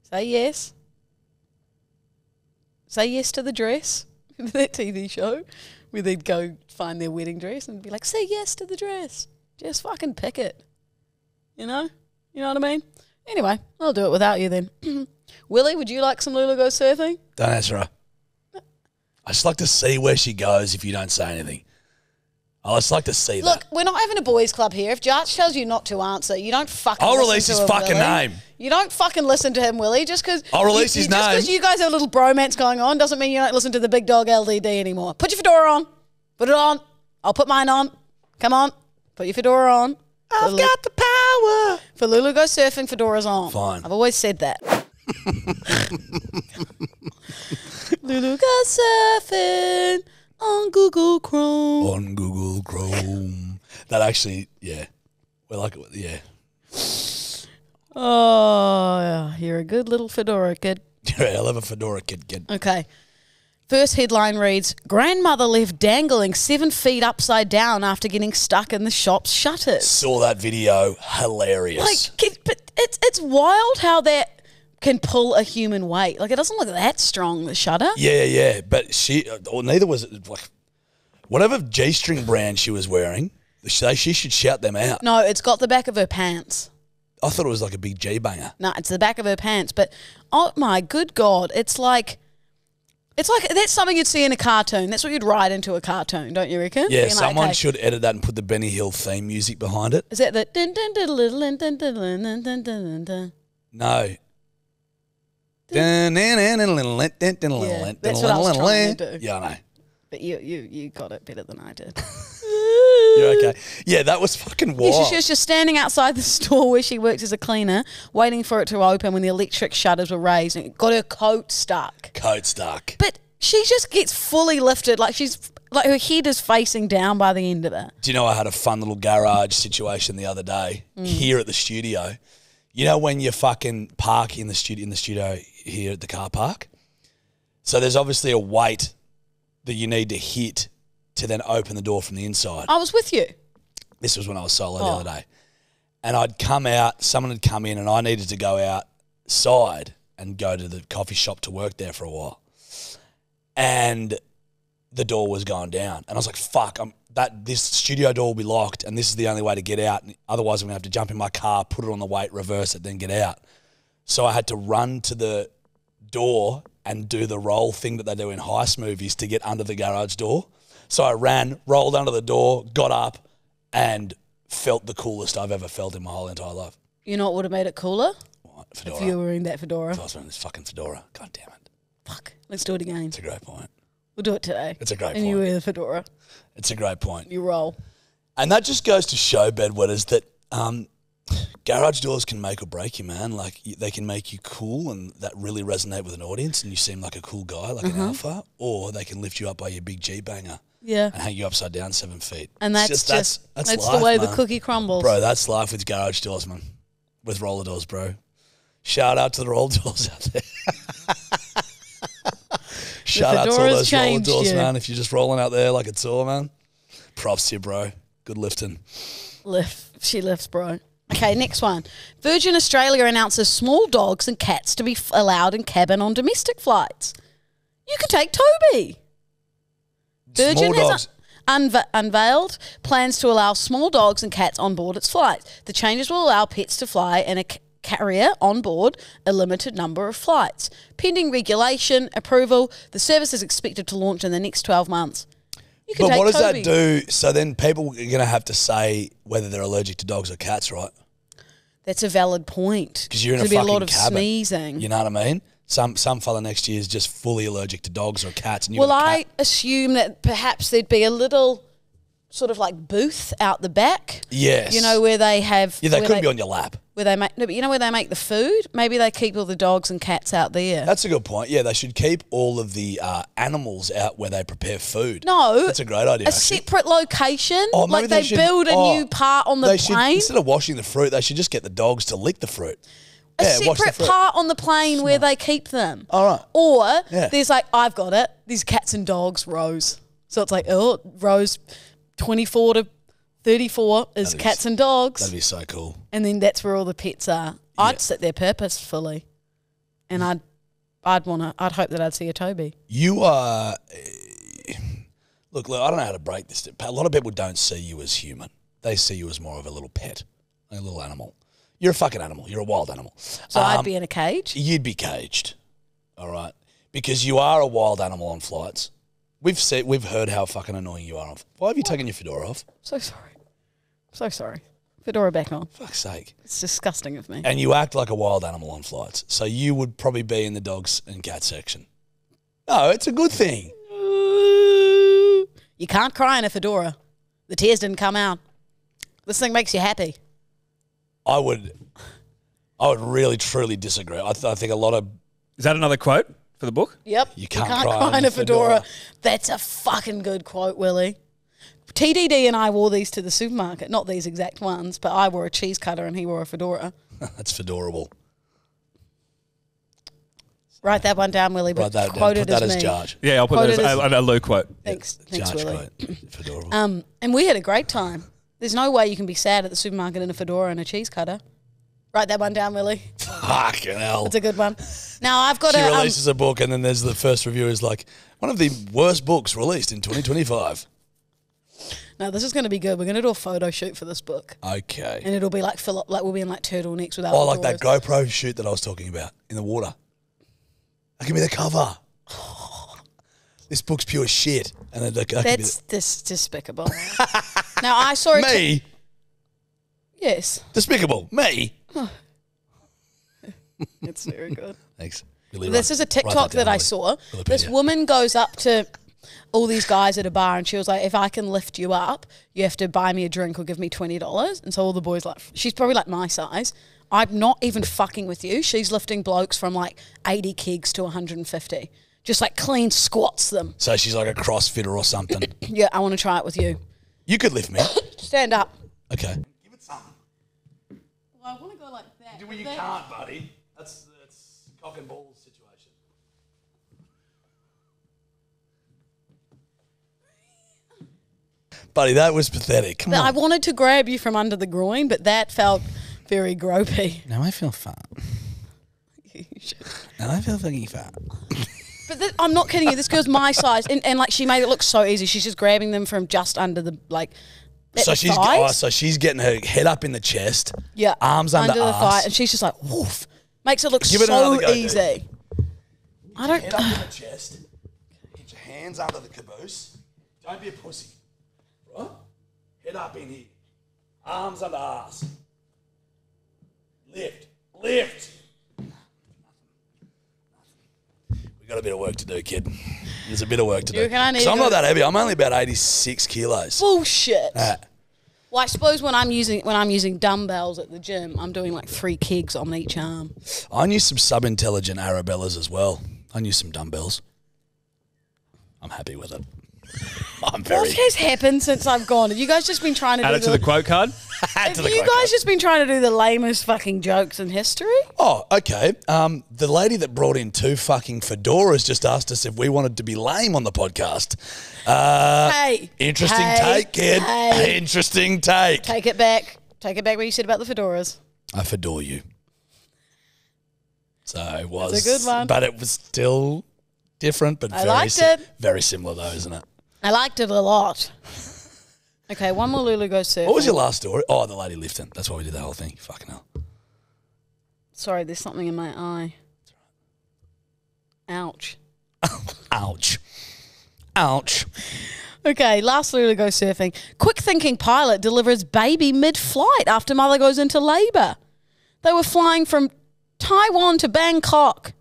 Say yes. Say yes to the dress. That TV show where they'd go find their wedding dress and be like, say yes to the dress. Just fucking pick it. You know? You know what I mean? Anyway, I'll do it without you then. Willie, would you like some Lulu goes surfing? Don't answer her. I just like to see where she goes if you don't say anything. I just like to see that. Look, we're not having a boys' club here. If Jarch tells you not to answer, you don't fucking I'll listen release to his him, fucking Willie. name. You don't fucking listen to him, Willie. Just because I'll release his Just name. because you guys have a little bromance going on doesn't mean you don't listen to the big dog LDD anymore. Put your fedora on. Put it on. I'll put mine on. Come on. Put your fedora on. I've got the power. For Lulu goes surfing, fedora's on. Fine. I've always said that. Lulu goes surfing on Google Chrome. On Google Chrome. That actually, yeah. We're like, yeah. Oh, yeah. You're a good little fedora kid. You're a hell of a fedora kid. Okay. First headline reads, grandmother left dangling 7 feet upside down after getting stuck in the shop's shutters. Saw that video. Hilarious. But it's wild how that can pull a human weight. Like, it doesn't look that strong, the shutter. Yeah. But neither was it, like, whatever G-string brand she was wearing, she should shout them out. No, it's got the back of her pants. I thought it was like a big G-banger. No, it's the back of her pants. But, oh my good God, it's like that's something you'd see in a cartoon. That's what you'd write into a cartoon, don't you reckon? Yeah, Being like, someone okay, should edit that and put the Benny Hill theme music behind it. Is that the dun dun dun dun dun dun dun dun dun dun dun? No. Yeah, that's what I was trying to do. Yeah, I know. But you got it better than I did. You're okay. Yeah, that was fucking wild. Yeah, she was just standing outside the store where she works as a cleaner, waiting for it to open when the electric shutters were raised, and it got her coat stuck. But she just gets fully lifted, like her head is facing down by the end of it. Do you know I had a fun little garage situation the other day here at the studio? You know when you fucking park in the studio here at the car park? So there's obviously a weight that you need to hit to then open the door from the inside. I was with you. This was when I was solo the other day. And I'd come out, someone had come in and I needed to go outside and go to the coffee shop to work there for a while. And the door was going down. And I was like, fuck, this studio door will be locked and this is the only way to get out. Otherwise I'm going to have to jump in my car, put it on the weight, reverse it, then get out. So I had to run to the door and do the roll thing that they do in heist movies to get under the garage door. So I ran, rolled under the door, got up, and felt the coolest I've ever felt in my whole entire life. You know what would have made it cooler? What? Fedora. If you were wearing that fedora. If I was wearing this fucking fedora. God damn it. Fuck. Let's do it again. It's a great point. We'll do it today. It's a great and point. you wear the fedora. It's a great point. You roll. And that just goes to show, bedwetters, that garage doors can make or break you, man. Like, they can make you cool and that really resonate with an audience and you seem like a cool guy, like an alpha, or they can lift you up by your big G-banger. Yeah. And hang you upside down 7 feet. And that's life, the way man. the cookie crumbles. Bro, that's life with garage doors, man. With roller doors, bro. Shout out to the roller doors out there. Shout out to all those roller doors, man. If you're just rolling out there like a tour, man. Props to you, bro. Good lifting. She lifts, bro. Okay, next one. Virgin Australia announces small dogs and cats to be allowed in cabin on domestic flights. You could take Toby. Virgin has unveiled plans to allow small dogs and cats on board its flights. The changes will allow pets to fly in a carrier on board a limited number of flights. Pending regulation approval, the service is expected to launch in the next 12 months. But what does that do? So then people are going to have to say whether they're allergic to dogs or cats, right? That's a valid point. Because you're in a fucking fucking be a lot of cabin. sneezing. You know what I mean? Some fella next year is just fully allergic to dogs or cats. And Well, I assume that perhaps there'd be a little sort of like booth out the back. Yes. You know, where they have... Yeah, they couldn't be on your lap. Where they make... No, but you know where they make the food? Maybe they keep all the dogs and cats out there. That's a good point. Yeah, they should keep all of the animals out where they prepare food. No. That's a great idea, actually. Separate location? Oh, like they build a new part on the plane? Instead of washing the fruit, they should just get the dogs to lick the fruit. A separate part on the plane where they keep them. All right. Or there's like, I've got it, these cats and dogs rows. So it's like, rows 24 to 34 is cats and dogs. That'd be so cool. And then that's where all the pets are. I'd sit there purposefully. And I'd hope that I'd see a Toby. You are... Look, I don't know how to break this. A lot of people don't see you as human. They see you as more of a little pet, a little animal. You're a fucking animal. You're a wild animal. So I'd be in a cage? You'd be caged, all right? Because you are a wild animal on flights. We've heard how fucking annoying you are. Why have you taken your fedora off? So sorry. Fedora back on. Fuck's sake. It's disgusting of me. And you act like a wild animal on flights. So you would probably be in the dogs and cats section. No, it's a good thing. You can't cry in a fedora. The tears didn't come out. This thing makes you happy. I would really, truly disagree. I think a lot of... Is that another quote for the book? Yep. You can't cry in a fedora. That's a fucking good quote, Willie. TDD and I wore these to the supermarket. Not these exact ones, but I wore a cheese cutter and he wore a fedora. That's Fedorable. Write that one down, Willie. But Write that down. quote Put it that as as me. charge. Yeah, I'll put Quote that it as as- a Lou quote. Thanks, Charge Willie. quote. Fedorable. And we had a great time. There's no way you can be sad at the supermarket in a fedora and a cheese cutter. Write that one down, Willie. Fucking hell. It's a good one. Now I've got She a. releases a book, and then there's the first review is like, one of the worst books released in 2025. No, this is going to be good. We're going to do a photo shoot for this book, Okay. and it'll be like we'll be in like turtlenecks without. Oh, like that fedoras. GoPro shoot that I was talking about in the water. That can be the cover. This book's pure shit. And then that can be That's despicable. Now I saw it. me? Yes, Despicable. Me? it's very good. Thanks. Really This is a TikTok that I saw. This woman goes up to all these guys at a bar and she was like, if I can lift you up, you have to buy me a drink or give me $20. And so all the boys like, she's probably like my size. I'm not even fucking with you. She's lifting blokes from like 80 kegs to 150. Just like clean squats them. So she's like a CrossFitter or something. Yeah, I want to try it with you. You could lift me. Stand up. Okay. Give it something. Well, I want to go like that. Well, you can't, buddy. That's cock and balls situation. Buddy, that was pathetic. Come I on. wanted to grab you from under the groin, but that felt very gropey. Now I feel fat. Now I feel fucking fat. But I'm not kidding you. This girl's my size, and like she made it look so easy. She's just grabbing them from just under the like. So she's thighs. so she's getting her head up in the chest. Yeah, Arms under the arse. thigh, and she's just like woof. Makes it look Give it so another go, dude. easy. I don't. Head up in the chest. Get your hands under the caboose. Don't be a pussy. Right? Head up in here. Arms under arse. Lift. Lift. We got a bit of work to do, kid. There's a bit of work to You do. reckon I need 'Cause I'm to- not that heavy. I'm only about 86 kilos. Bullshit. Ah. Well, I suppose when I'm using dumbbells at the gym, I'm doing like 3 kegs on each arm. I knew some sub-intelligent Arabellas as well. I knew some dumbbells. I'm happy with it. I'm very... What has happened since I've gone? Have you guys just been trying to Add do it to the quote card. Have you guys just been trying to do the lamest fucking jokes in history? Oh, okay. The lady that brought in 2 fucking fedoras just asked us if we wanted to be lame on the podcast. Hey. Interesting Hey. take, kid. Hey. Interesting take. Take it back. Take it back what you said about the fedoras. I fedor you. So it was That's a good one. But it was still different, but I liked it. very similar though, isn't it? I liked it a lot. Okay, one more Lulu goes surfing. What was your last story? Oh, the lady lifting. That's why we did the whole thing. Fucking hell. Sorry, there's something in my eye. Ouch. Ouch. Ouch. Okay, last Lulu goes surfing. Quick thinking pilot delivers baby mid-flight after mother goes into labour. They were flying from Taiwan to Bangkok,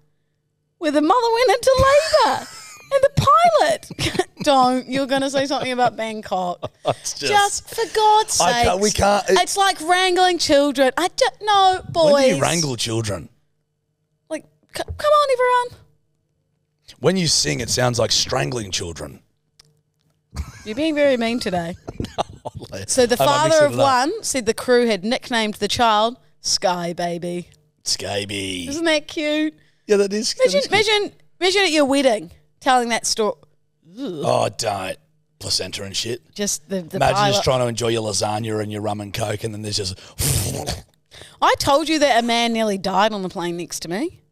where the mother went into labour. And the pilot. Don't. You're going to say something about Bangkok. Just for God's I sake. can't- we can't- It's like wrangling children. No, boys. When do you wrangle children? Like, come on, everyone. When you sing, it sounds like strangling children. You're being very mean today. So the I might mix father it of up. one said the crew had nicknamed the child Sky Baby. Scaby. Isn't that cute? Yeah, that is. Imagine at your wedding telling that story. Oh, don't. Placenta and shit. Just the Imagine pilot. just trying to enjoy your lasagna and your rum and coke, and then there's just. I told you that a man nearly died on the plane next to me.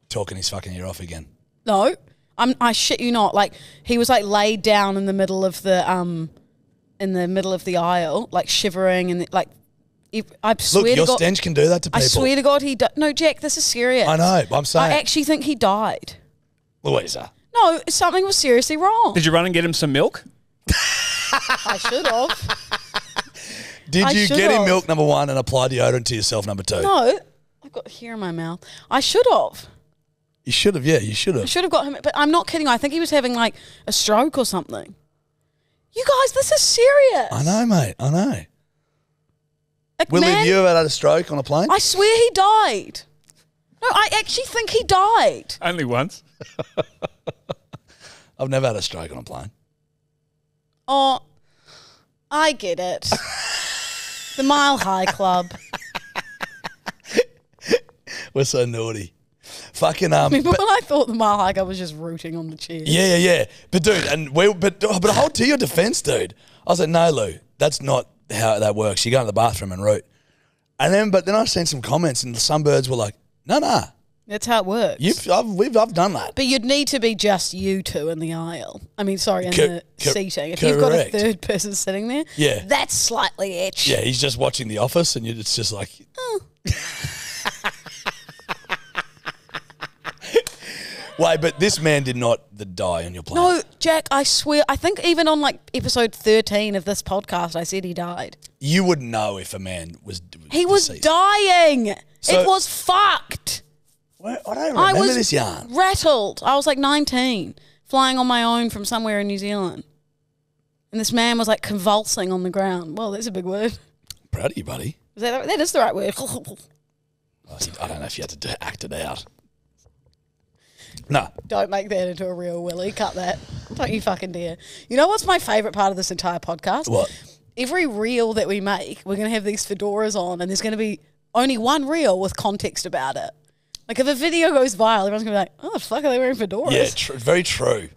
Talking his fucking ear off again. No, I shit you not. Like he was like laid down in the middle of the aisle, like shivering and like. I swear Look, to your God, stench can do that to people. I swear to God, he died. No, Jack, this is serious. I know, but I'm saying. I actually think he died. Louisa. No, something was seriously wrong. Did you run and get him some milk? I should have. Did I you should get him have. milk, number 1, and apply deodorant to yourself, number 2? No, I've got hair in my mouth. I should have. You should have, yeah, you should I have. should have got him, but I'm not kidding. I think he was having like a stroke or something. You guys, this is serious. I know, mate, I know. Like, Willie, man, have you ever had a stroke on a plane? I swear he died. No, I actually think he died. Only once. I've never had a stroke on a plane. Oh, I get it. The Mile High Club. We're so naughty. Fucking Remember when I thought the mile high guy was just rooting on the chair? yeah. But dude, but hold to your defense, dude. I was like, no, Lou, that's not how that works. You go to the bathroom and root. But then I've seen some comments and some birds were like, no. That's how it works. I've done that. But you'd need to be just you two in the aisle. I mean, sorry, in the seating. If you've got a third person sitting there, that's slightly etched. Yeah, he's just watching The Office and it's just like... Wait, but this man did not die on your plane. No, Jack, I swear. I think even on like episode 13 of this podcast, I said he died. You would know if a man was He was deceased. Dying. So- it was fucked. I don't remember this yarn. Rattled. I was like 19, flying on my own from somewhere in New Zealand. And this man was like convulsing on the ground. Well, that's a big word. Proud of you, buddy. That is the right word. I don't know if you had to act it out. No. Don't make that into a real Willy. Cut that. Don't you fucking dare. You know what's my favourite part of this entire podcast? What? Every reel that we make, we're going to have these fedoras on and there's going to be only one reel with context about it. Like if a video goes viral, everyone's going to be like, oh, the fuck, are they wearing fedoras? Yeah, very true.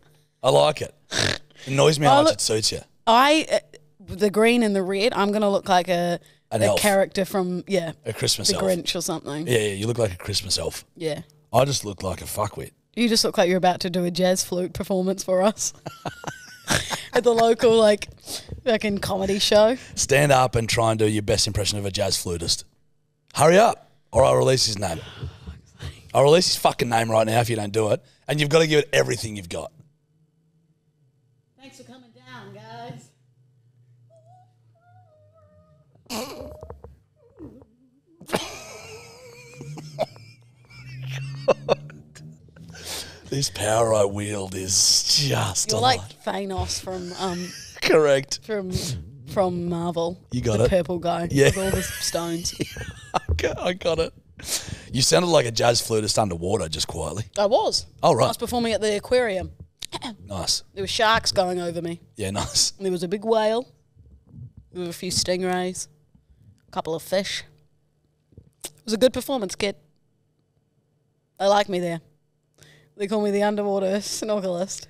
I like it. It annoys me how much it suits you. The green and the red, I'm going to look like a character from, a Christmas the elf. Grinch or something. Yeah, you look like a Christmas elf. Yeah. I just look like a fuckwit. You just look like you're about to do a jazz flute performance for us at the local, like, fucking comedy show. Stand up and try and do your best impression of a jazz flutist. Hurry up, or I'll release his name. I'll release his fucking name right now if you don't do it, and you've got to give it everything you've got. Thanks for coming down, guys. This power I wield is just You're a like lot. Thanos from Correct. from Marvel. You got the it. purple guy with all the stones. I got it. You sounded like a jazz flutist underwater, just quietly. I was. Oh, right. I was performing at the aquarium. Nice. There were sharks going over me. Yeah, nice. There was a big whale. There were a few stingrays. A couple of fish. It was a good performance, kid. They like me there. They call me the underwater snorkelist.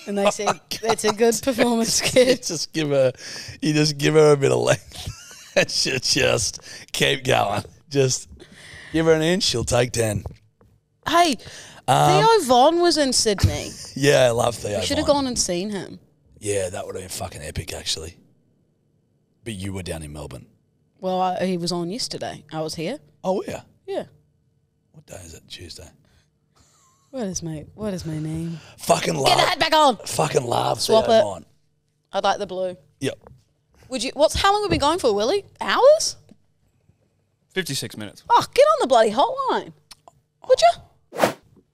And they said, that's a good performance, kid. You just give her a bit of length. And she'll just keep going. Just give her an inch, she'll take 10. Hey, Theo Von was in Sydney. Yeah, I love Theo. We should have gone and seen him. Yeah, that would have been fucking epic, actually. But you were down in Melbourne. Well, he was on yesterday. I was here. Oh, yeah. Yeah. What day is it? Tuesday. What is my name? Fucking love. Get the hat back on. Fucking love. Swap Theo it. Von. I'd like the blue. Yep. How long have we been going for, Willie? Hours? 56 minutes. Oh, get on the bloody hotline. Would you?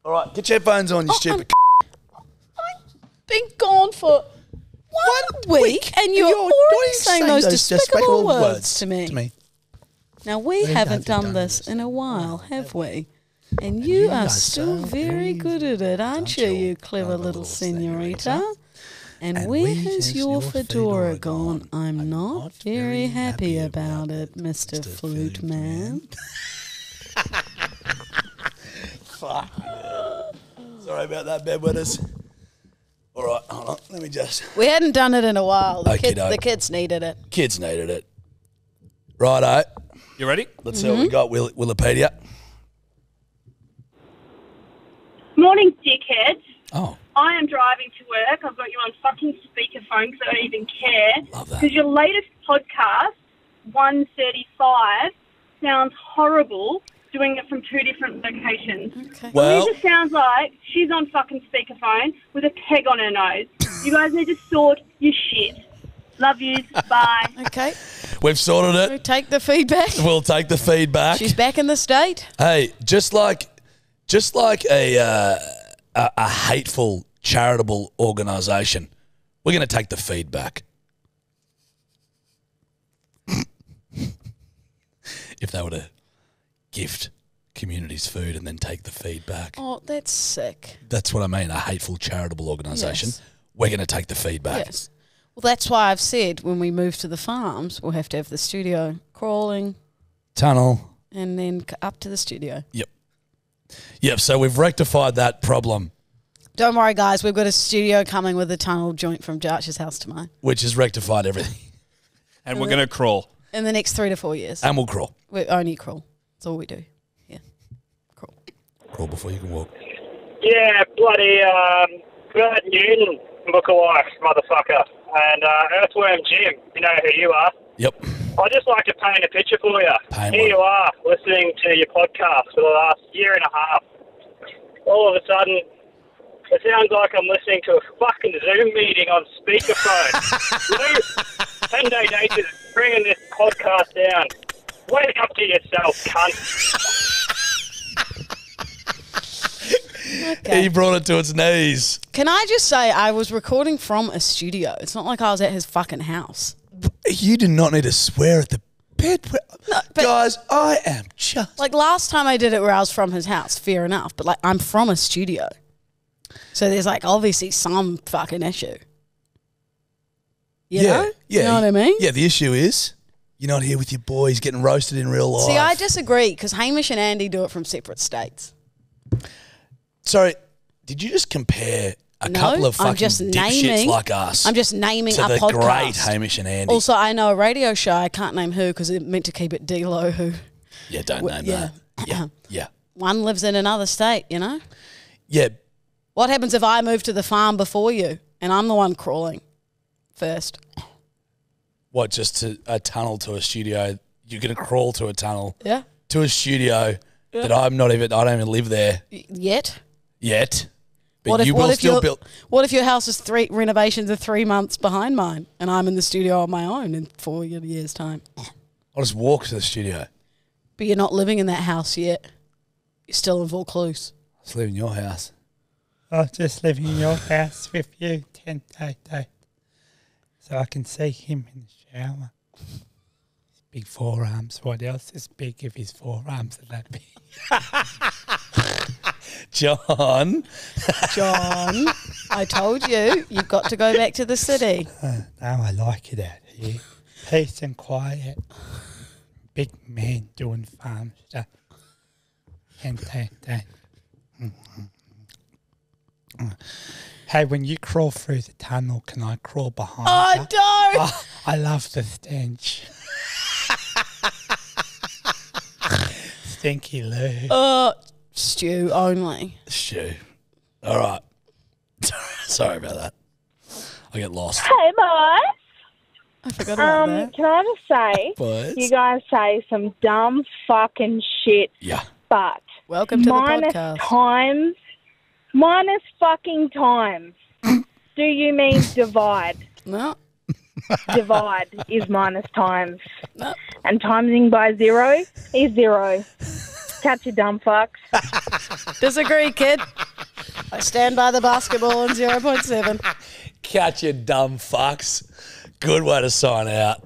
All right, get your headphones on, you stupid I've been gone for one week and you're already saying those despicable words to me. Now, we haven't done this in a while, have we? And you are still very good at it, aren't you, you clever little senorita? And where has your fedora gone? I'm not very happy about it, Mr. Flute Man. Fuck. Sorry about that, bedwetters. All right, hold on. Let me just... We hadn't done it in a while. Okey-doke. The kids needed it. Kids needed it. Righto. You ready? Let's see what we got, Wikipedia. Morning, dickheads. Oh, I am driving to work. I've got you on fucking speakerphone because I don't even care. Love that. Because your latest podcast, 135, sounds horrible doing it from two different locations. Okay. well, It just sounds like she's on fucking speakerphone with a peg on her nose. You guys need to sort your shit. Love yous. Bye. Okay. we've sorted We it. take the feedback. We'll take the feedback. She's back in the state. Hey, just like a hateful charitable organisation, we're going to take the feedback. If they were to gift communities food and then take the feedback. Oh, that's sick. That's what I mean, a hateful charitable organisation. Yes. We're going to take the feedback. Yes. Well, that's why I've said when we move to the farms, we'll have to have the studio crawling Tunnel. and then up to the studio. Yep. Yep, so we've rectified that problem, Don't worry, guys. We've got a studio coming with a tunnel joint from Jarch's house tomorrow which has rectified everything. And we're going to crawl. in the next 3 to 4 years. And we'll crawl. We only crawl. That's all we do. Yeah, crawl. Crawl before you can walk. Yeah, bloody Bert Newton lookalike, motherfucker. And Earthworm Jim, you know who you are. Yep. I'd just like to paint a picture for you. Paint Here one. you are, listening to your podcast for the last year and a half. All of a sudden, it sounds like I'm listening to a fucking Zoom meeting on speakerphone. Lou, 10-day natures bringing this podcast down. Wake up to yourself, cunt. He brought it to its knees. Can I just say I was recording from a studio? It's not like I was at his fucking house. You do not need to swear at the bed. but- Guys, I am just... Like last time I did it where I was from his house, fair enough. But like I'm from a studio. So there's like obviously some fucking issue. You know? You know what I mean? Yeah, the issue is you're not here with your boys getting roasted in real life. See, I disagree because Hamish and Andy do it from separate states. Sorry, did you just compare a No, couple of I'm fucking just dipshits naming- like us I'm just naming to a the podcast. great Hamish and Andy? Also, I know a radio show. I can't name who because it meant to keep it D-Lo who. Yeah, don't name yeah. that. Yeah, yeah. One lives in another state, you know? Yeah, What happens if I move to the farm before you and I'm the one crawling first? what, just to a tunnel to a studio? You're going to crawl to a tunnel Yeah. to a studio that I don't even live there Yet? yet. But you will still build... What if your house is renovations are 3 months behind mine and I'm in the studio on my own in 4 years' time? I'll just walk to the studio. But you're not living in that house yet. You're still in Vaucluse. I'll just live in your house. I'll just live in your house with you 10 days. So I can see him in the shower. His big forearms. What else is big if his forearms are that big? John. John, I told you, you've got to go back to the city. No, I like it out here. Peace and quiet. Big man doing farm stuff. And that. Hey, when you crawl through the tunnel, can I crawl behind Oh, you? don't! Oh, I love the stench. Stinky Lou. Stew only. Shoo. All right. Sorry about that. I get lost. Hey, boys. I forgot about that. Can I just say, But you guys say some dumb fucking shit, yeah. but Welcome to the minus podcast. times, minus fucking times. Do you mean divide? No. Divide is minus times. No. And timesing by 0 is 0. Catch you dumb fucks. Disagree, kid. I stand by the basketball in 0.7. Catch you dumb fucks. Good way to sign out.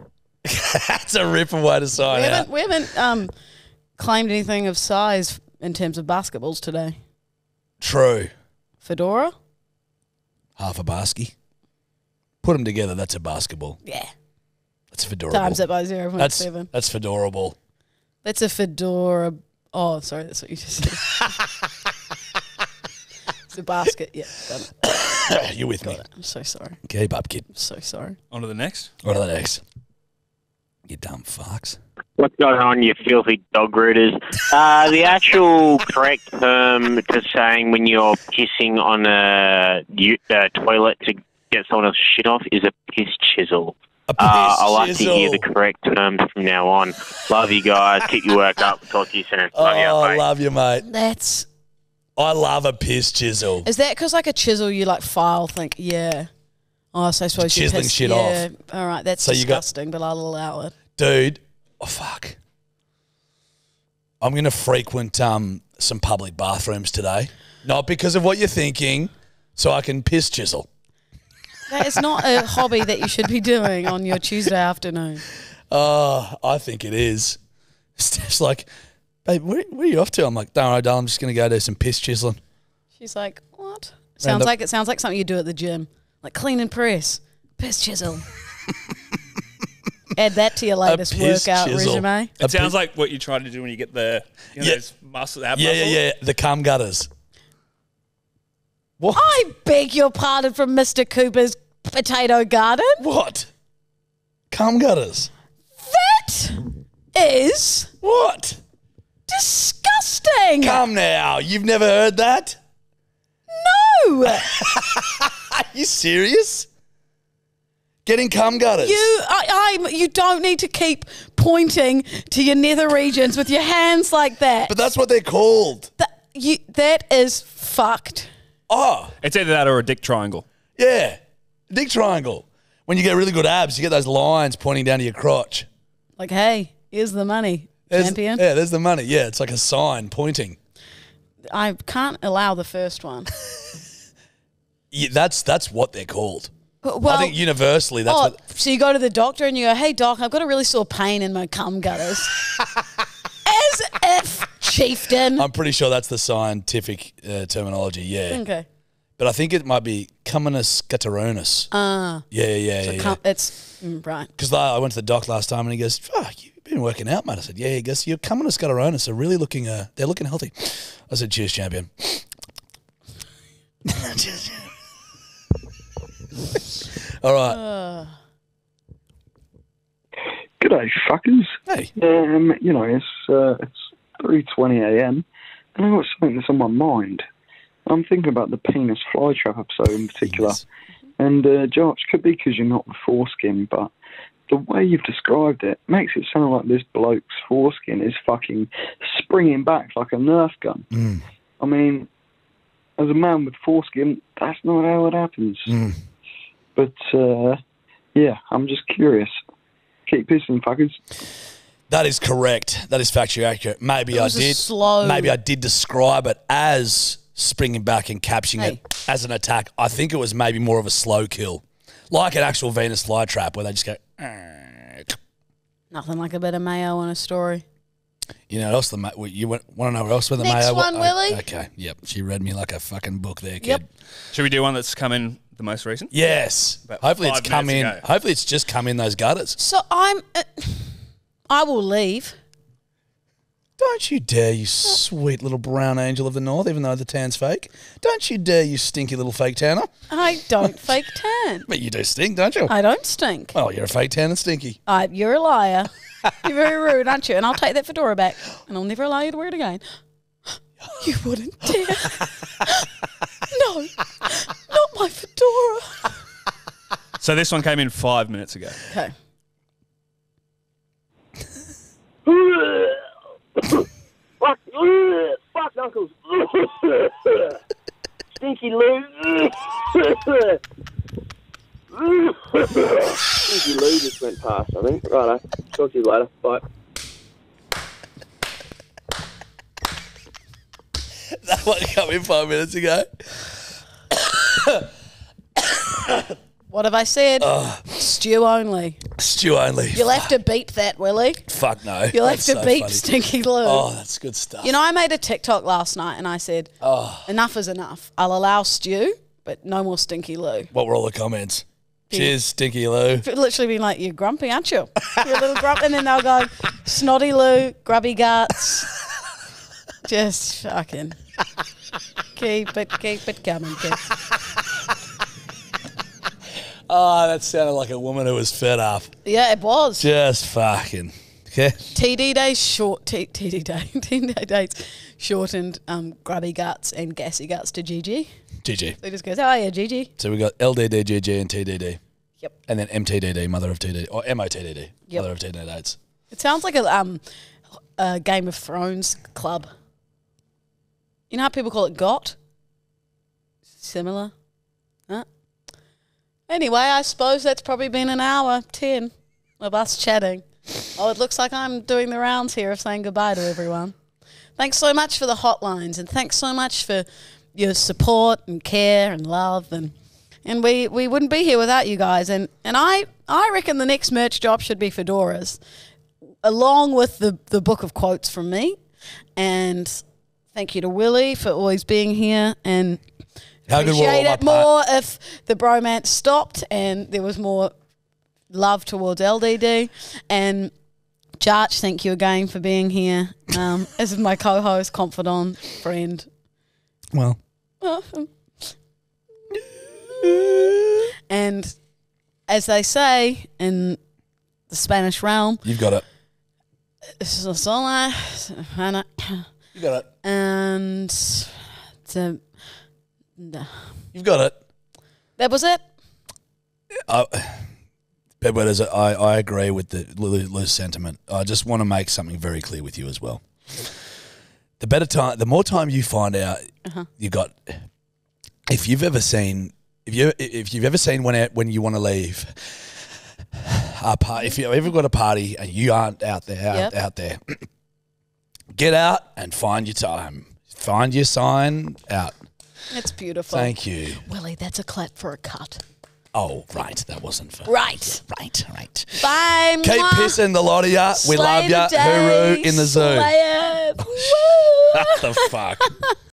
That's a ripper way to sign out. We haven't claimed anything of size in terms of basketballs today. True. Fedora? Half a basky. Put them together, that's a basketball. Yeah. That's Fedorable. Times it by 0.7. That's Fedorable. That's a Fedora. Oh, sorry, that's what you just said. It's a basket. Yeah, got it. You're with me. I'm so sorry. Keep up, kid. I'm so sorry. On to the next. On to the next. You dumb fucks. What's going on, you filthy dog rooters? The actual correct term to saying when you're pissing on a toilet to get someone else's shit off is a piss chisel. A piss I like chisel. to hear the correct terms from now on. Love you guys. Keep your work up. Talk to you soon. Love you. I Bye. love you, mate. That's. I love a piss chisel. Is that because like a chisel you like file think, yeah. Oh, so I suppose you Chiseling piss, shit yeah. All right, that's So you got- disgusting, but I'll allow it. Dude, oh fuck. I'm going to frequent some public bathrooms today. Not because of what you're thinking, so I can piss chisel. That is not a hobby that you should be doing on your Tuesday afternoon. I think it is. Steph's like, babe, where are you off to? I'm like, don't worry, darling, I'm just going to go do some piss chiseling. She's like, what? Sounds like something you do at the gym. Like clean and press. Piss chisel. Add that to your latest piss workout chisel. resume. It sounds like what you try to do when you get the those muscle, ab Yeah, muscles. yeah. The cum gutters. What? I beg your pardon from Mr. Cooper's potato garden. What? Cum gutters. That is What? disgusting. Come now. You've never heard that? No. Are you serious? Getting cum gutters. You don't need to keep pointing to your nether regions with your hands like that. But that's what they're called. That is fucked. Oh, It's either that or a dick triangle. yeah. Dick triangle. When you get really good abs, you get those lines pointing down to your crotch. Like, hey, here's the money, There's- champion. Yeah, there's the money. Yeah, it's like a sign pointing. I can't allow the first one. Yeah, that's what they're called. Well, I think universally that's what... so you go to the doctor and you go, hey, doc, I've got a really sore pain in my cum gutters. As if, chieftain. I'm pretty sure that's the scientific terminology, yeah. Okay. But I think it might be cumminus gutteronus. Yeah. It's, right. Because I went to the doc last time and he goes, fuck, you've been working out, mate. I said, yeah. He goes, your cumminus gutteronus are really looking, they're looking healthy. I said, cheers, champion. All right. G'day, fuckers. Hey. It's 3:20 a.m. and I've got something that's on my mind. I'm thinking about the penis flytrap episode in particular. Penis. And, Josh, could be because you're not the foreskin, but the way you've described it makes it sound like this bloke's foreskin is fucking springing back like a Nerf gun. I mean, as a man with foreskin, that's not how it happens. But, yeah, I'm just curious. Keep pissing, fuckers. That is correct. That is factually accurate. Maybe I did describe it as springing back and capturing it as an attack. I think it was maybe more of a slow kill, like an actual Venus flytrap where they just go. Nothing like a bit of mayo on a story. You know what else? You want to know what else with the Next mayo? one, Willie. Okay, yep. She read me like a fucking book there, kid. Yep. Should we do one that's come in the most recent? Yes. About Hopefully it's 5 come in. minutes ago. Hopefully it's just come in those gutters. So I will leave. Don't you dare, you sweet little brown angel of the north, even though the tan's fake. Don't you dare, you stinky little fake tanner. I don't fake tan. But you do stink, don't you? I don't stink. Oh, you're a fake tan and stinky. You're a liar. You're very rude, aren't you? And I'll take that fedora back, and I'll never allow you to wear it again. You wouldn't dare. No, not my fedora. So this one came in 5 minutes ago. Okay. Fuck knuckles. Stinky Lou. Stinky Lou just went past, I think. Righto. Talk to you later. Bye. That one came in 5 minutes ago. What have I said? Stew only. Stew only. You'll have to beep that, Willie. Fuck no. You'll have That's to so beep funny. Stinky Lou. Oh, that's good stuff. You know, I made a TikTok last night and I said, enough is enough. I'll allow stew, but no more Stinky Lou. What were all the comments? Cheers, Stinky Lou. It'd literally been like, you're grumpy, aren't you? You're a little grumpy. And then they'll go, snotty Lou, grubby guts. Just fucking keep it coming, kids. Oh, that sounded like a woman who was fed up. Yeah, it was. Just fucking. Okay. TD days days shortened grubby guts and gassy guts to GG. GG. They just goes, oh yeah, GG. So we got LDD, GG, and TDD. Yep. And then MTDD, mother of TDD, or MOTDD, Yep. mother of TDD dates. It sounds like a Game of Thrones club. You know how people call it GOT? Similar. Huh? Anyway, I suppose that's probably been an hour, 10 of us chatting. Oh, it looks like I'm doing the rounds here of saying goodbye to everyone. Thanks so much for the hotlines, and thanks so much for your support and care and love, and we wouldn't be here without you guys. And I reckon the next merch drop should be fedoras, along with the book of quotes from me. And thank you to Willie for always being here, and How good were all appreciate my it more if the bromance stopped and there was more love towards LDD. And Jarch, thank you again for being here as my co-host, confidant, friend. Well. And as they say in the Spanish realm, You've got it. Sola, You got it. and You've got it. that was it. Bedwetters, I agree with the Lulu's sentiment. I just want to make something very clear with you as well. The more time you find out, you got. If you've ever seen when you want to leave a party, if you've ever got a party and you aren't out there, get out and find your time. Find your sign out. It's beautiful. Thank you. Willie, that's a clap for a cut. Oh, right. That wasn't for... Right. Right. Bye. Keep mwah. pissing the lot of ya. We Slay love ya. the day. Hooroo in the zoo. Slay it. Woo. What the fuck?